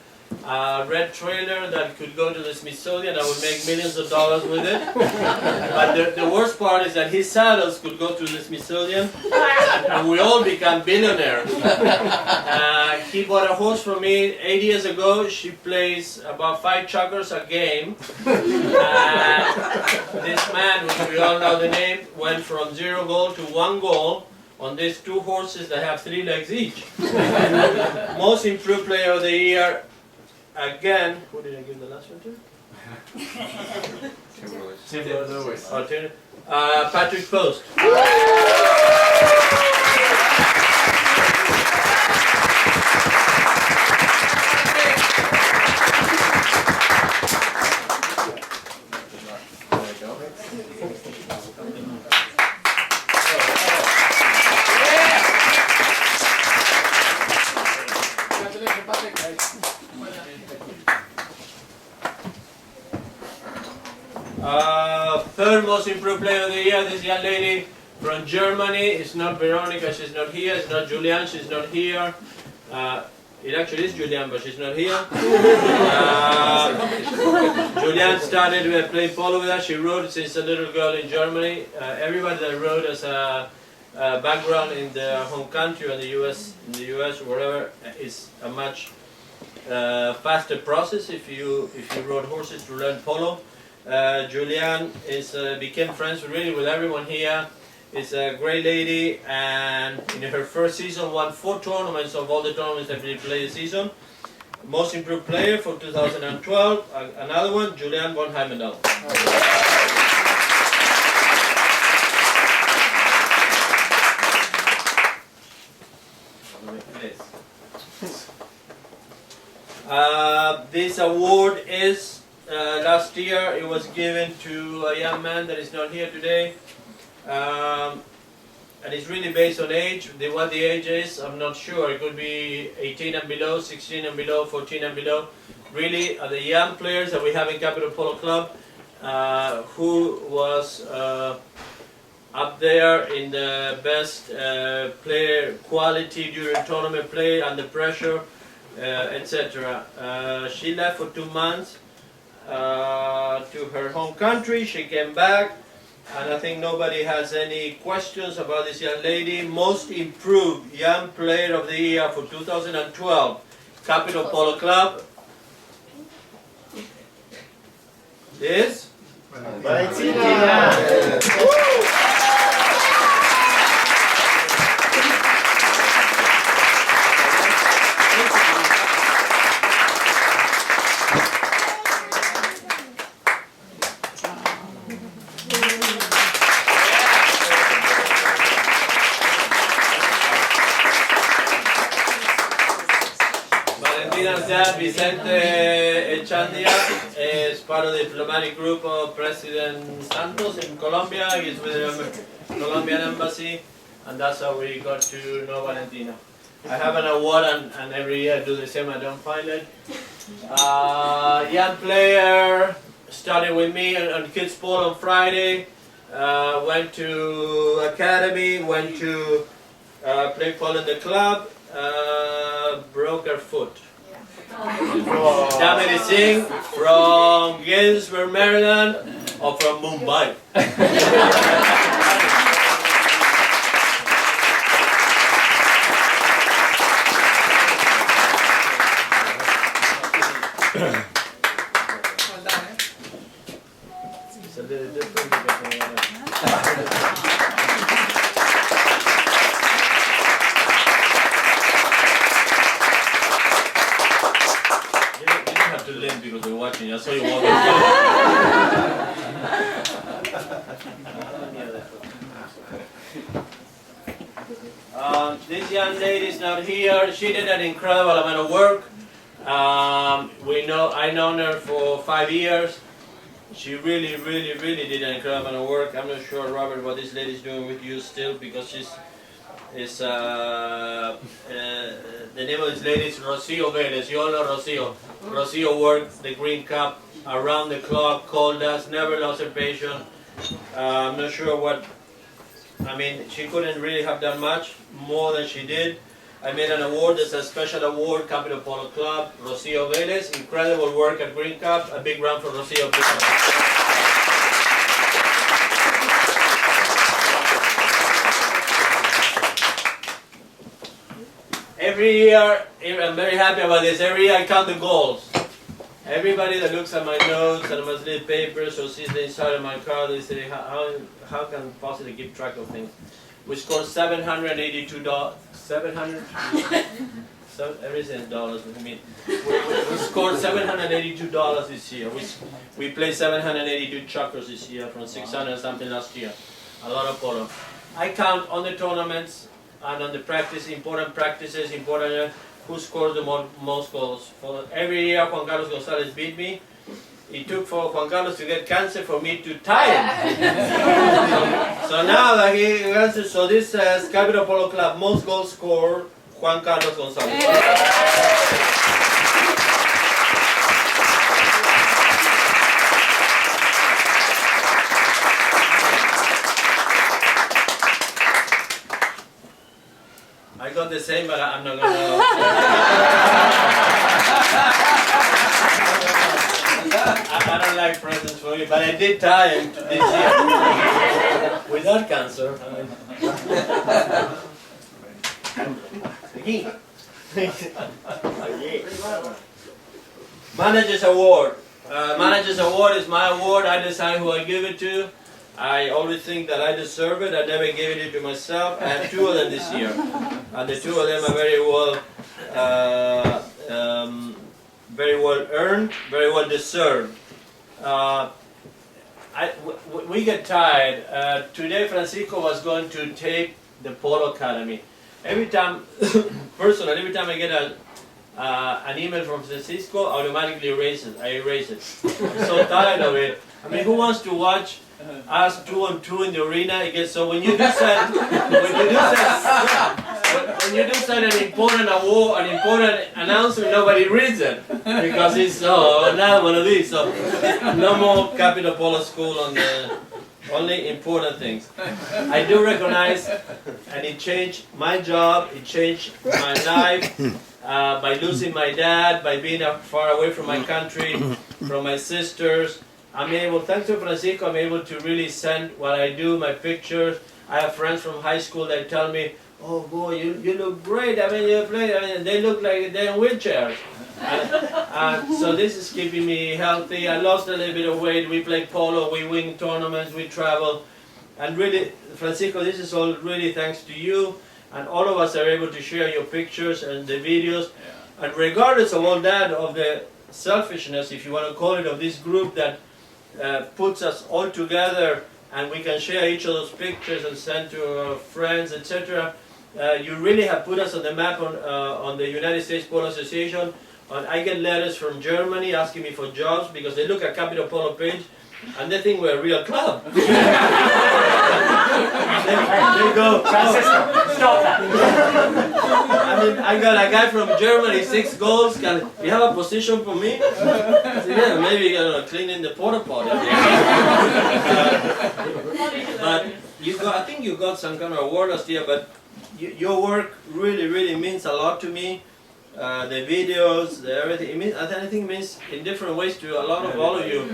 Red trailer that could go to the Smithsonian. I would make millions of dollars with it. But the worst part is that his saddles could go to the Smithsonian and we all become billionaires. He bought a horse from me 8 years ago. She plays about 5 chuggers a game. This man, which we all know the name, went from 0 goal to 1 goal on these 2 horses that have 3 legs each. Most improved player of the year. Again, who did I give the last one to? Tim Lewis. Oh, Patrick Post. Third most improved player of the year, this young lady from Germany. It's not Veronica, she's not here. It's not Julianne, she's not here. It actually is Julianne, but she's not here. Julianne started playing polo with us. She rode since a little girl in Germany. Everybody that rode as a background in their home country or in the US or wherever is a much faster process if you rode horses to learn polo. Julianne became friends really with everyone here. is a great lady, and in her first season won 4 tournaments of all the tournaments that we played this season. Most improved player for 2012, another one, Julianne von Heimendal. This award is, last year it was given to a young man that is not here today, and it's really based on age. What the age is, I'm not sure. It could be 18 and below, 16 and below, 14 and below. Really, the young players that we have in Capital Polo Club, who was up there in the best player quality during tournament play, under pressure, etc. She left for 2 months to her home country. She came back, and I think nobody has any questions about this young lady. Most improved young player of the year for 2012, Capital Polo Club is Valentina! Valentina's dad, Vicente Echandia, is part of the diplomatic group of President Santos in Colombia. He's with the Colombian embassy, and that's how we got to know Valentina. I have an award, and every year I do the same. I don't find it. Young player, started with me on Kids Polo on Friday. Went to academy, went to play polo in the club. Broke her foot. Damini Singh from Gainesville, Maryland, or from Mumbai. It's a little different. Because they're watching, I saw you walking. This young lady is not here. She did an incredible amount of work. I known her for 5 years. She really did an incredible amount of work. I'm not sure, Robert, what this lady is doing with you still, because the name of this lady is Rocio Vélez. You all know Rocio. Rocio worked the Green Cup around the clock, called us, never lost her patient. I'm not sure what, I mean, she couldn't really have done much more than she did. I made an award, there's a special award, Capital Polo Club, Rocio Vélez. Incredible work at Green Cup. A big round for Rocio Vélez. Every year, I'm very happy about this, every year I count the goals. Everybody that looks at my notes and my little papers or sees the inside of my car, they say, how can I possibly keep track of things? We scored $782, 700? Everything is dollars, what do you mean? We scored $782 this year. We played 782 chuckers this year from 600 something last year. A lot of polo. I count on the tournaments and on the practice, important practices, important who scores the most goals. For every year Juan Carlos Gonzalez beat me. It took for Juan Carlos to get cancer for me to tie him. so now that he has, so this says Capital Polo Club most goals scored, Juan Carlos Gonzalez. I got the same, but I'm not gonna. I don't like presents for you, but I did tie him to this year without cancer. Manager's Award. Manager's Award is my award. I decide who I give it to. I always think that I deserve it. I never gave it to myself. I have 2 of them this year, and the 2 of them are very well earned, very well deserved. We get tired. Today Francisco was going to take the Polo Academy. Every time, personally, every time I get an email from Francisco, I automatically erase it. I erase it. I'm so tired of it. I mean, who wants to watch us 2-on-2 in the arena? It gets so when you do send an important award, an important announcement, nobody reads it because it's another one of these. So no more Capital Polo School on the only important things. I do recognize, and it changed my job. It changed my life. By losing my dad, by being far away from my country, from my sisters, I'm able, thanks to Francisco, I'm able to really send what I do, my pictures. I have friends from high school that tell me, oh boy, you look great, I mean, you play, I mean, they look like they're in wheelchairs. So this is keeping me healthy. I lost a little bit of weight, we play polo, we win tournaments, we travel. And really, Francisco, this is all really thanks to you. And all of us are able to share your pictures and the videos. Yeah. And regardless of all that, of the selfishness, if you want to call it, of this group that puts us all together and we can share each of those pictures and send to our friends, etc. You really have put us on the map on the United States Polo Association. And I get letters from Germany asking me for jobs because they look at Capital Polo page and they think we're a real club. They go, Francisco, stop that. I mean, I got a guy from Germany, 6 goals. Can you have a position for me? I said, yeah, maybe cleaning the porta potty. But I think you got some kind of award last year. But your work really, really means a lot to me. The videos, everything. It means, I think it means in different ways to a lot of all of you.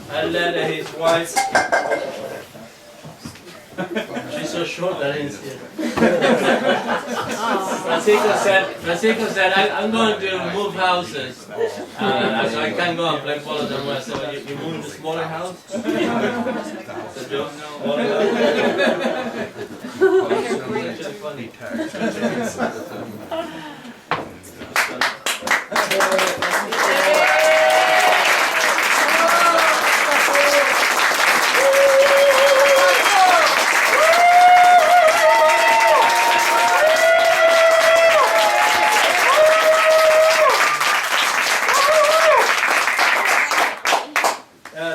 I let his wife. She's so short that I didn't see it. Francisco said, I'm going to move houses. So I can't go and play polo the rest. So you move to smaller house? It's a joke? It's funny.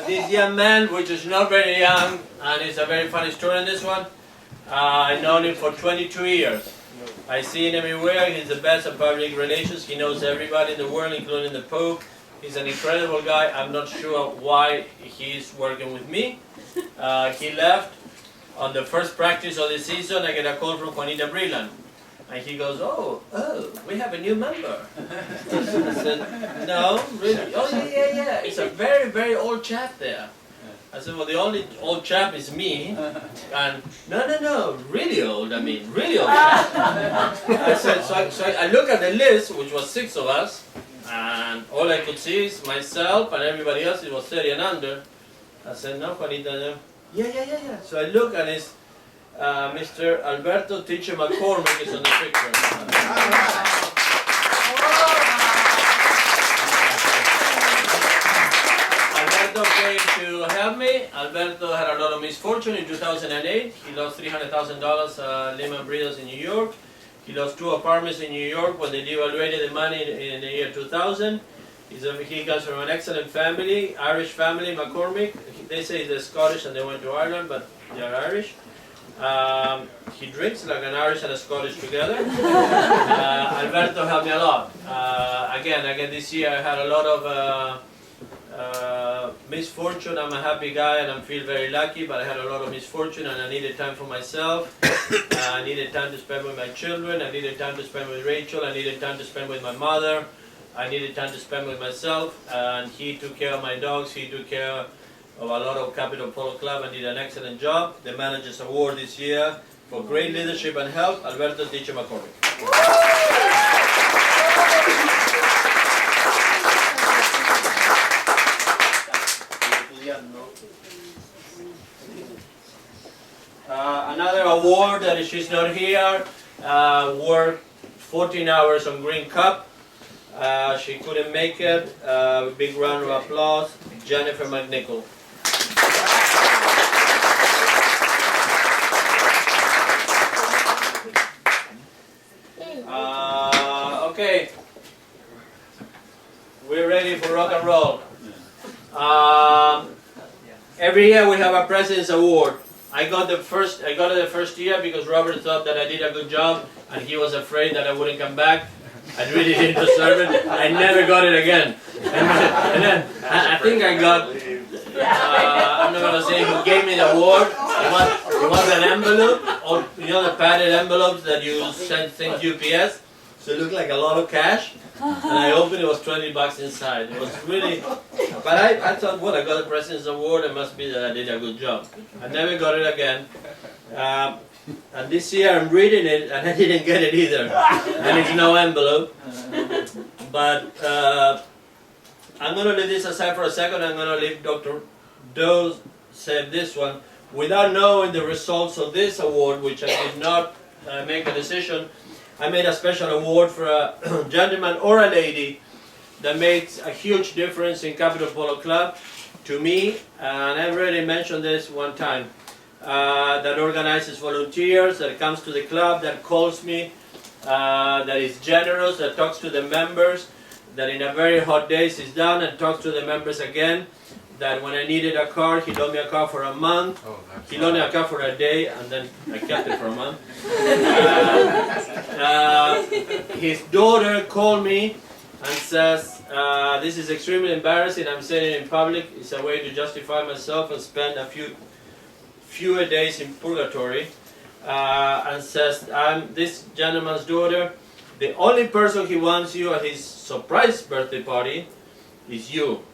This young man, which is not very young, and it's a very funny story in this one. I've known him for 22 years. I see him everywhere. He's the best at public relations. He knows everybody in the world, including the Pope. He's an incredible guy. I'm not sure why he's working with me. He left on the first practice of the season. I get a call from Juanita Breland. And he goes, oh, we have a new member. I said, no, really? Oh, yeah. It's a very, very old chap there. I said, well, the only old chap is me. And no, really old, I mean, really old chap. I said, so I look at the list, which was 6 of us, and all I could see is myself and everybody else, it was 30 and under. I said, no, Juanita, no. Yeah. So I look and it's Mr. Alberto Teacher McCormick is on the picture. Alberto came to help me. Alberto had a lot of misfortune in 2008. He lost $300,000 Lehman Brothers in New York. He lost 2 apartments in New York when they devaluated the money in the year 2000. He comes from an excellent family, Irish family, McCormick. They say they're Scottish and they went to Ireland, but they are Irish. He drinks like an Irish and a Scottish together. Alberto helped me a lot. Again, this year I had a lot of misfortune. I'm a happy guy and I feel very lucky, but I had a lot of misfortune and I needed time for myself. I needed time to spend with my children. I needed time to spend with Rachel. I needed time to spend with my mother. I needed time to spend with myself. And he took care of my dogs. He took care of a lot of Capital Polo Club and did an excellent job. The Manager's Award this year for great leadership and help, Alberto Teacher McCormick. Another award that she's not here, worked 14 hours on Green Cup. She couldn't make it. Big round of applause, Jennifer McNichol. Okay, we're ready for rock and roll. Every year we have a President's Award. I got it the first year because Robert thought that I did a good job and he was afraid that I wouldn't come back. I really didn't deserve it. I never got it again. And then I think I got, I'm not going to say who gave me the award. It was an envelope, or you know the padded envelopes that you send things UPS. So it looked like a lot of cash. And I opened it, was 20 bucks inside. It was really, but I thought, well, I got a President's Award, it must be that I did a good job. I never got it again. And this year I'm reading it, and I didn't get it either. And it's no envelope. But I'm going to leave this aside for a second. I'm going to leave Dr. Doe say this one. Without knowing the results of this award, which I did not make a decision, I made a special award for a gentleman or a lady that makes a huge difference in Capital Polo Club to me, and I've already mentioned this one time, that organizes volunteers, that comes to the club, that calls me, that is generous, that talks to the members, that in a very hot days is down and talks to the members again, that when I needed a car, he loaned me a car for a month. He loaned me a car for a day, and then I kept it for a month. His daughter called me and says, this is extremely embarrassing, I'm saying it in public, it's a way to justify myself and spend a fewer days in purgatory, and says, I'm this gentleman's daughter, the only person he wants you at his surprise birthday party is you.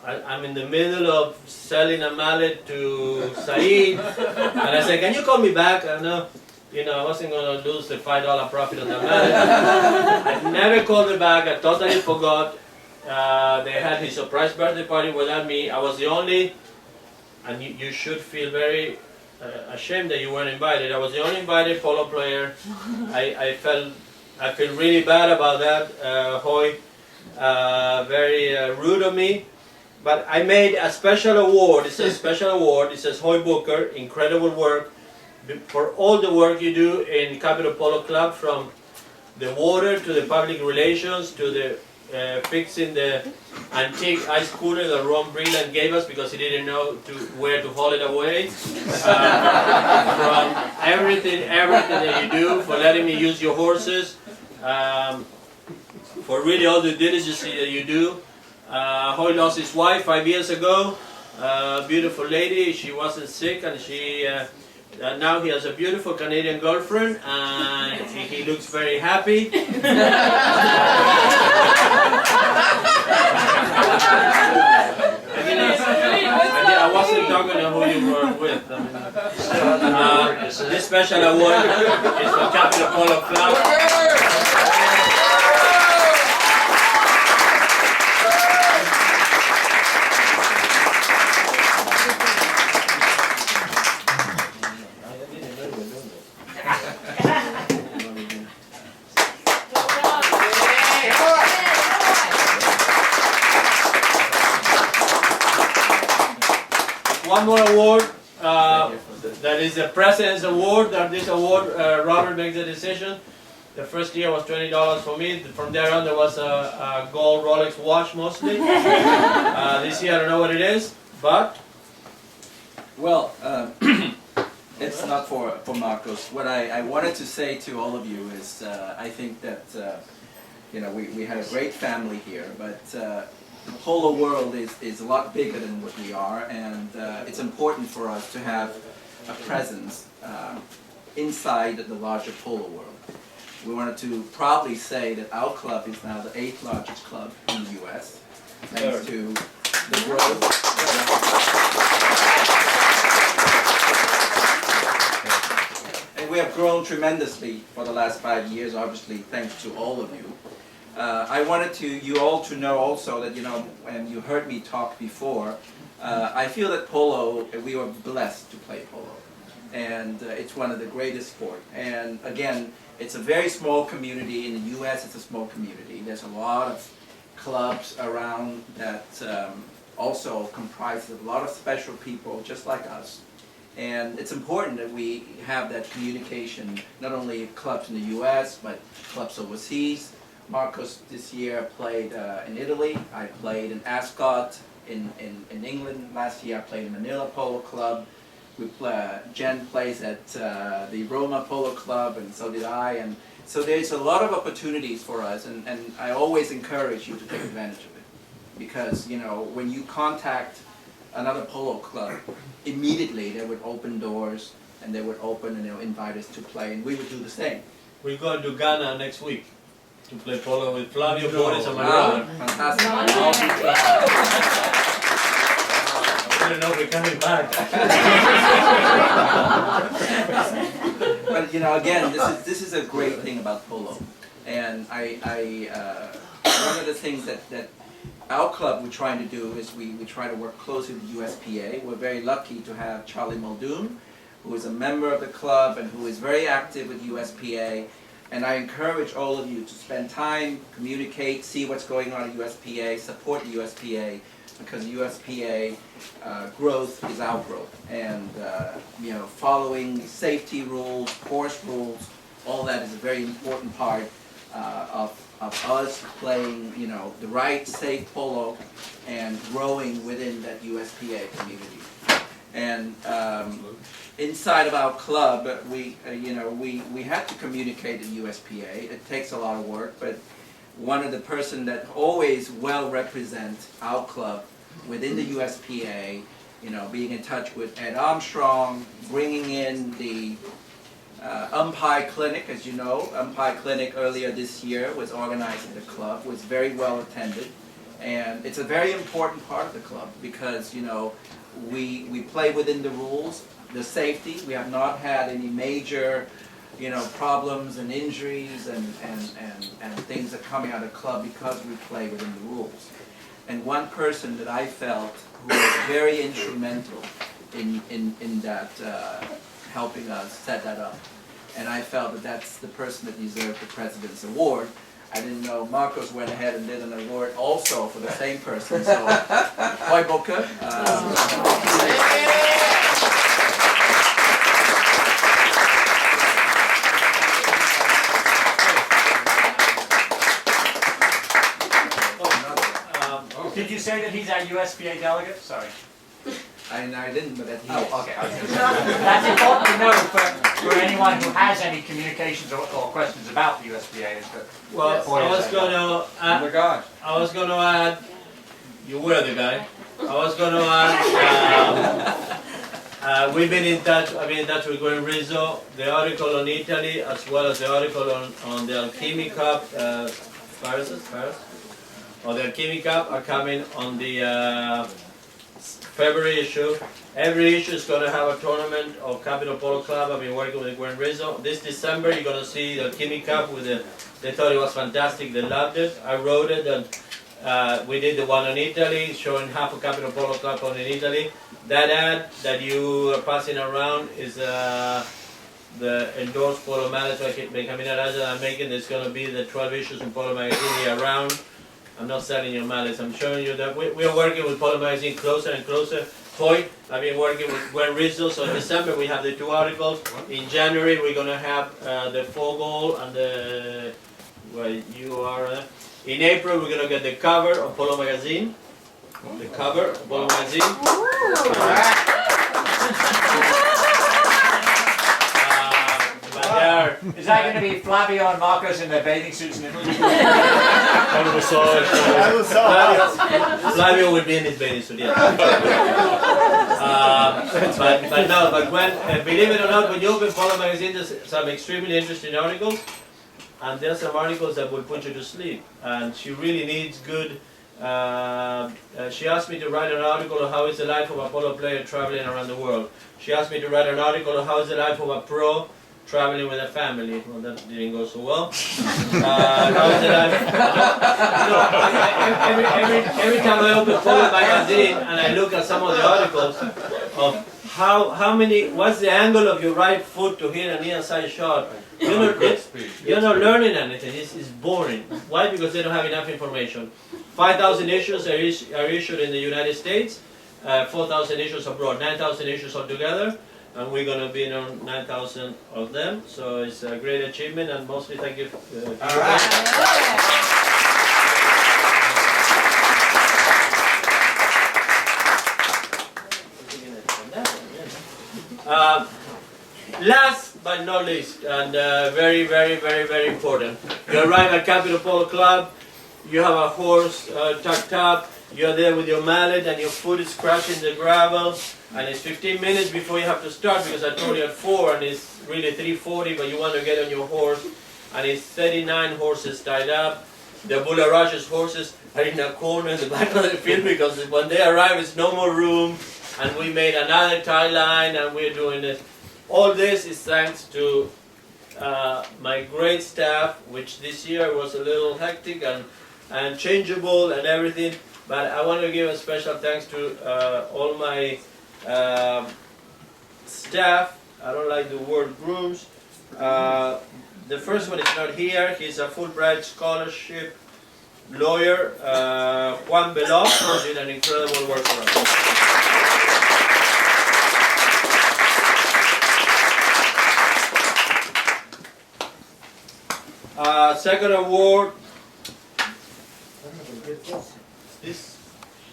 I'm in the middle of selling a mallet to Saeed, and I said, can you call me back? I know, I wasn't going to lose the $5 profit on the mallet. I never called me back, I totally forgot. They had his surprise birthday party without me. I was the only, and you should feel very ashamed that you weren't invited. I was the only invited polo player. I feel really bad about that, Hoy. Very rude of me. But I made a special award. It's a special award. It says Hoy Booker, incredible work for all the work you do in Capital Polo Club, from the water to the public relations to the fixing the antique ice cooler that Ron Breland gave us because he didn't know where to haul it away. From everything that you do, for letting me use your horses, for really all the diligence that you do. Hoy lost his wife 5 years ago, beautiful lady, she wasn't sick, and she now he has a beautiful Canadian girlfriend, and he looks very happy. I wasn't talking to who you were with. This special award is for Capital Polo Club. One more award, that is the President's Award. This award, Robert makes the decision. The first year was $20 for me. From there on, there was a gold Rolex watch mostly. This year, I don't know what it is, but... Well, it's not for Marcos. What I wanted to say to all of you is I think that, we had a great family here, but the polo world is a lot bigger than what we are, and it's important for us to have a presence inside the larger polo world. We wanted to proudly say that our club is now the 8th largest club in the U.S. thanks to the growth. And we have grown tremendously for the last 5 years, obviously, thanks to all of you. I wanted you all to know also that, you know, when you heard me talk before, I feel that polo, we were blessed to play polo. And it's one of the greatest sports. And again, it's a very small community. In the U.S., it's a small community. There's a lot of clubs around that also comprise a lot of special people just like us. And it's important that we have that communication, not only clubs in the U.S., but clubs overseas. Marcos this year played in Italy. I played in Ascot in England. Last year I played in Manila Polo Club. Jen plays at the Roma Polo Club, and so did I. And so there's a lot of opportunities for us, and I always encourage you to take advantage of it. Because, you know, when you contact another polo club, immediately they would open doors, and they would open and they'll invite us to play, and we would do the same. We're going to Ghana next week to play polo with Flavio, Boris, and my brother. Fantastic. I don't know if we're coming back. But you know, again, this is a great thing about polo, and one of the things that our club we're trying to do is we try to work closely with USPA. We're very lucky to have Charlie Muldoon, who is a member of the club and who is very active with USPA. And I encourage all of you to spend time, communicate, see what's going on at USPA, support the USPA, because USPA growth is our growth. And you know, following safety rules, course rules, all that is a very important part of us playing, you know, the right, safe polo and growing within that USPA community. And inside of our club, we had to communicate to USPA. It takes a lot of work, but one of the person that always well represent our club within the USPA, you know, being in touch with Ed Armstrong, bringing in the umpire clinic. As you know, umpire clinic earlier this year was organized at the club, was very well attended, and it's a very important part of the club because, you know, we play within the rules, the safety. We have not had any major, you know, problems and injuries and things that are coming out of the club because we play within the rules. And one person that I felt who was very instrumental in that helping us set that up, and I felt that that's the person that deserved the President's Award. I didn't know Marcos went ahead and did an award also for the same person. So, Hoi Boca. Did you say that he's our USPA delegate? Sorry. I didn't, but that he is. Oh, okay. That's important to know for anyone who has any communications or questions about the USPA. Well, I was going to Oh my gosh. add, you were the guy. I was going to add, we've been in touch, I've been in touch with Gwen Rizzo, the article on Italy, as well as the article on the Alchemy Cup, viruses? Or the Alchemy Cup are coming on the February issue. Every issue is going to have a tournament of Capital Polo Club. I've been working with Gwen Rizzo. This December you're going to see the Alchemy Cup with they thought it was fantastic, they loved it. I wrote it and we did the one on Italy, showing half a Capital Polo Club on in Italy. That ad that you are passing around is the endorsed Polo mallet by Benjamin Araya that I'm making. There's going to be the 12 issues in Polo Magazine year round. I'm not selling you mallets, I'm showing you that we are working with Polo Magazine closer and closer. I've been working with Gwen Rizzo, so in December we have the 2 articles. In January we're going to have the 4 goal and the, well, you are, in April we're going to get the cover of Polo Magazine. The cover of Polo Magazine. But Is that going to be Flavio and Marcos in their bathing suits? I will saw. Flavio would be in his bathing suit, yes. But when, believe it or not, when you open Polo magazine, there's some extremely interesting articles, and there's some articles that will put you to sleep. And she really needs good. She asked me to write an article on how is the life of a polo player traveling around the world. She asked me to write an article on how is the life of a pro traveling with a family. Well, that didn't go so well. How is the life? Every time I open Polo magazine and I look at some of the articles of how many, what's the angle of your right foot to hit an inside shot? You're not learning anything. It's boring. Why? Because they don't have enough information. 5,000 issues are issued in the United States, 4,000 issues abroad, 9,000 issues altogether, and we're going to be on 9,000 of them. So it's a great achievement, and mostly thank you. All right. Last but not least, and very, very, very, very important. You arrive at Capital Polo Club. You have a horse tucked up, you're there with your mallet and your foot is scratching the gravel, and it's 15 minutes before you have to start because I told you at 4 and it's really 3:40, but you want to get on your horse, and it's 39 horses tied up. The Bulla Raj's horses are in a corner in the back of the field because when they arrive it's no more room, and we made another tie line and we're doing this. All this is thanks to my great staff, which this year was a little hectic and changeable and everything, but I want to give a special thanks to all my staff. I don't like the word grooms. The first one is not here. He's a Fulbright scholarship lawyer, Juan Belov, who did an incredible work for us. Second award.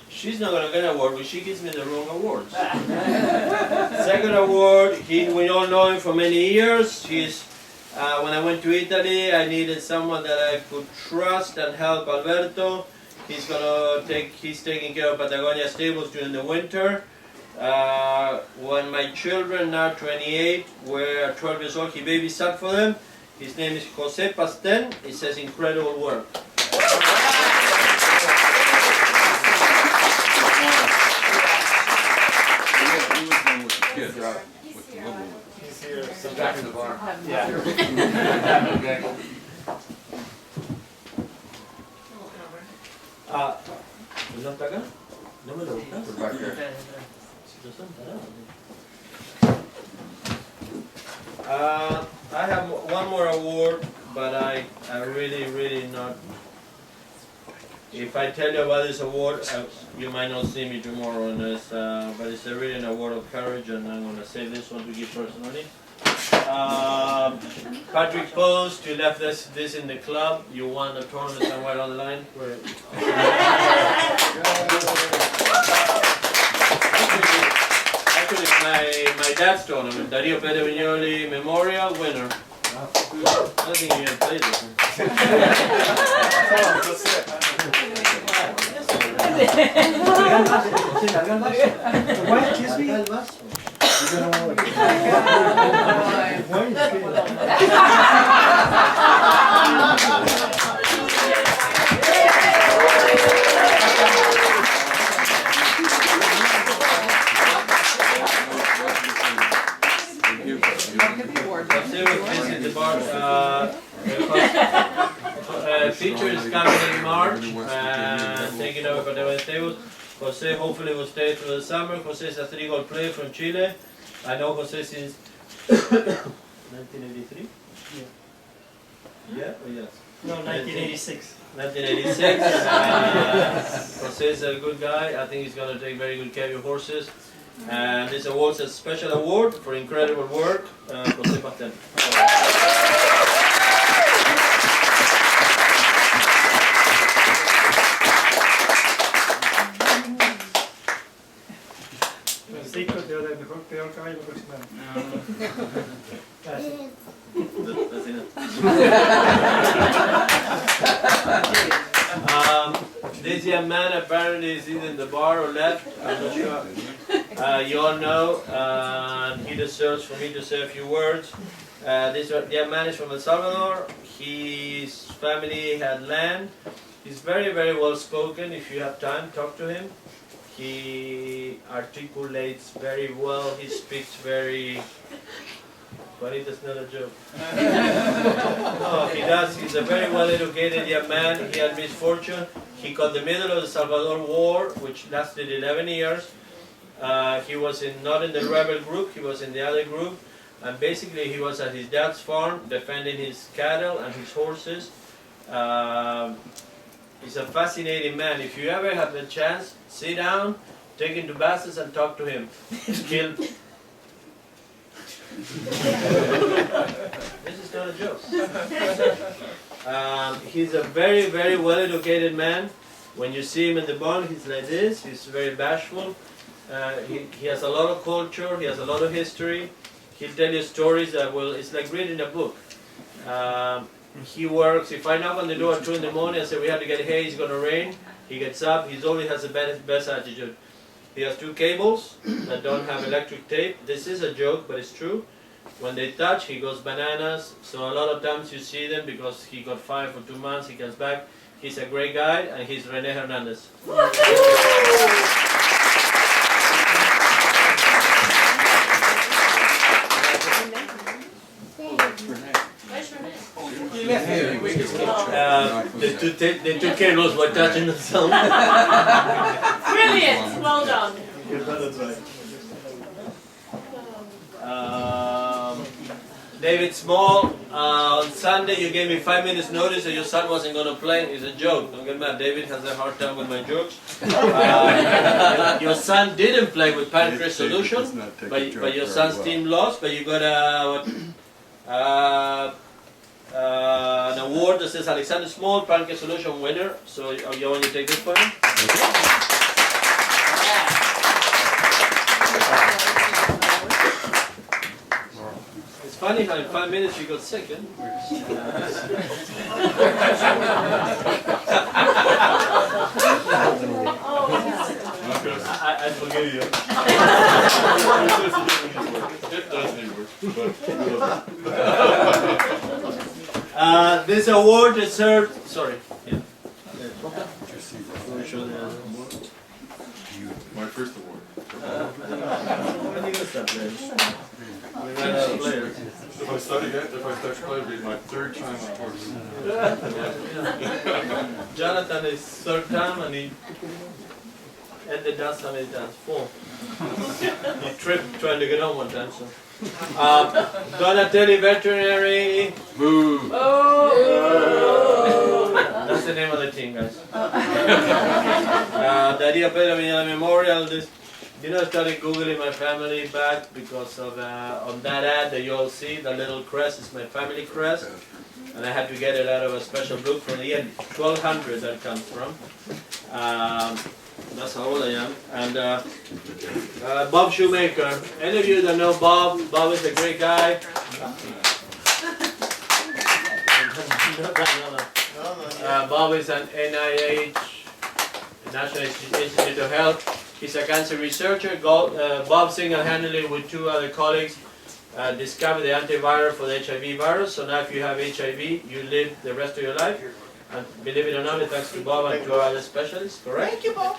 She's not going to get an award, but she gives me the wrong awards. Second award, we all know him for many years. When I went to Italy, I needed someone that I could trust and help Alberto. He's taking care of Patagonia stables during the winter. When my children, now 28, were 12 years old, he babysat for them. His name is Jose Pasten. He says incredible work. With the little one. He's here. Some back in the bar. Yeah. ¿No está acá? ¿No me lo buscas? I have one more award, but I really not. If I tell you about this award, you might not see me tomorrow on this, but it's really an award of courage, and I'm going to save this one to give personally. Patrick Post, you left this in the club. You won a tournament somewhere on the line. Actually, it's my dad's tournament, Dario Pere Vignoli Memorial winner. I don't think you even played this one. Teacher is coming in March and taking over Patagonia Stables. Jose hopefully will stay through the summer. Jose is a 3-goal player from Chile. I know Jose since 1983. Yeah or yes? No, 1986. 1986. Jose is a good guy. I think he's going to take very good care of your horses. And this award is a special award for incredible work. Jose Pasten. El ciclo de hora mejor peor caballo próximo. This young man apparently is either in the bar or left. I'm not sure. You all know, he deserves for me to say a few words. This young man is from El Salvador. His family had land. He's very, very well spoken. If you have time, talk to him. He articulates very well. He speaks very. Funny, that's not a joke. No, he does. He's a very well-educated young man. He had misfortune. He caught the middle of the Salvador War, which lasted 11 years. He was not in the rebel group. He was in the other group. And basically, he was at his dad's farm defending his cattle and his horses. He's a fascinating man. If you ever have the chance, sit down, take him to Basses and talk to him. This is not a joke. He's a very, very well-educated man. When you see him in the barn, he's like this. He's very bashful. He has a lot of culture. He has a lot of history. He'll tell you stories that it's like reading a book. He works, if I knock on the door at 2 in the morning and say we have to get hay, it's going to rain, he gets up, he always has the best attitude. He has 2 cables that don't have electric tape. This is a joke, but it's true. When they touch, he goes bananas. So a lot of times you see them because he got fired for 2 months, he comes back. He's a great guy, and he's Rene Hernandez. The 2 cables were touching themselves. Brilliant! Well done. That's right. David Small, on Sunday you gave me 5 minutes notice that your son wasn't going to play. It's a joke. Don't get mad. David has a hard time with my jokes. Your son didn't play with Pancreas Solution, but your son's team lost. But you got an award that says Alexander Small, Pancreas Solution winner. So you want to take this for him? It's funny how in 5 minutes you got second. I forgive you. This award is served. Sorry. Yeah. My first award. When are you gonna start playing? We ran out of players. If I start again, if I start to play, it'll be my 3rd time on horse. Jonathan is 3rd time and he ended that how many times? 4. He tripped trying to get on one time. So. Donatelli Veterinary. Boo! That's the name of the team, guys. Daria Pedro Viñala Memorial. I started Googling my family back because of on that ad that you all see, the little crest is my family crest. And I had to get it out of a special book from the year 1200 that comes from. That's how old I am. And Bob Shoemaker. Any of you that know Bob, Bob is a great guy. Bob is an NIH, National Institute of Health. He's a cancer researcher. Bob single-handedly with 2 other colleagues discovered the antiviral for the HIV virus. So now if you have HIV, you live the rest of your life. And believe it or not, thanks to Bob and to our other specialists, correct? Thank you, Bob.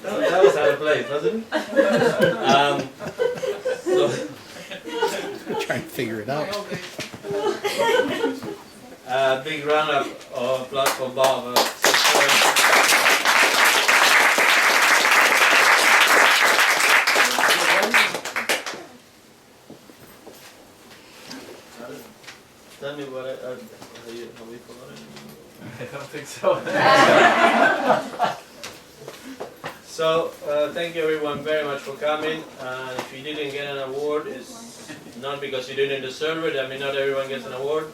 That was out of place, wasn't it? Trying to figure it out. Big round of applause for Bob. Tell me what have we forgotten? I don't think so. So, thank you everyone very much for coming. If you didn't get an award, not because you didn't deserve it. I mean, not everyone gets an award.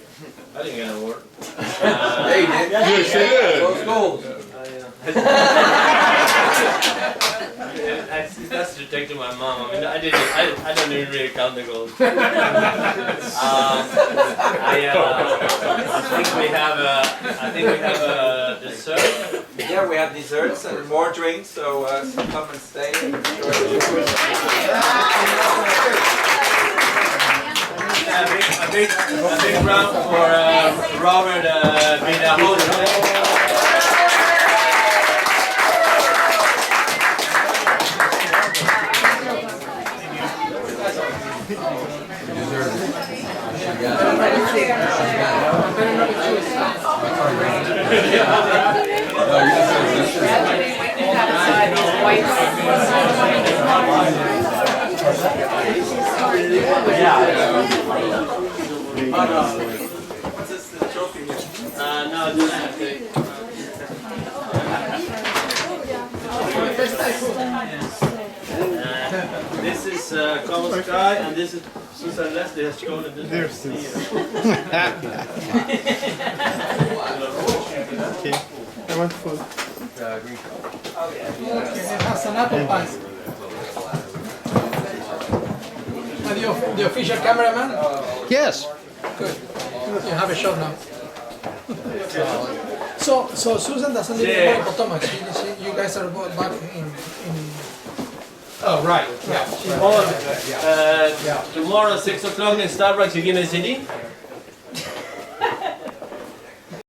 I didn't get an award. Hey, Nick. Yes, you did. Those goals. That's to take to my mom. I mean, I don't even really count the goals. I think we have a dessert. Yeah, we have desserts and more drinks, so come and stay. And enjoy A big round for Robert being a host today. What's this the trophy here? No, just okay. This is Common Sky, and this is Susan Leslie has shown it. There's this. Okay. I want food. Have some apple pie. The official cameraman? Yes. Good. You have a shot now. So Susan doesn't live in Potomac. You guys are both back in. Oh right. Yeah. Tomorrow 6 o'clock in Starbucks, you give me a CD?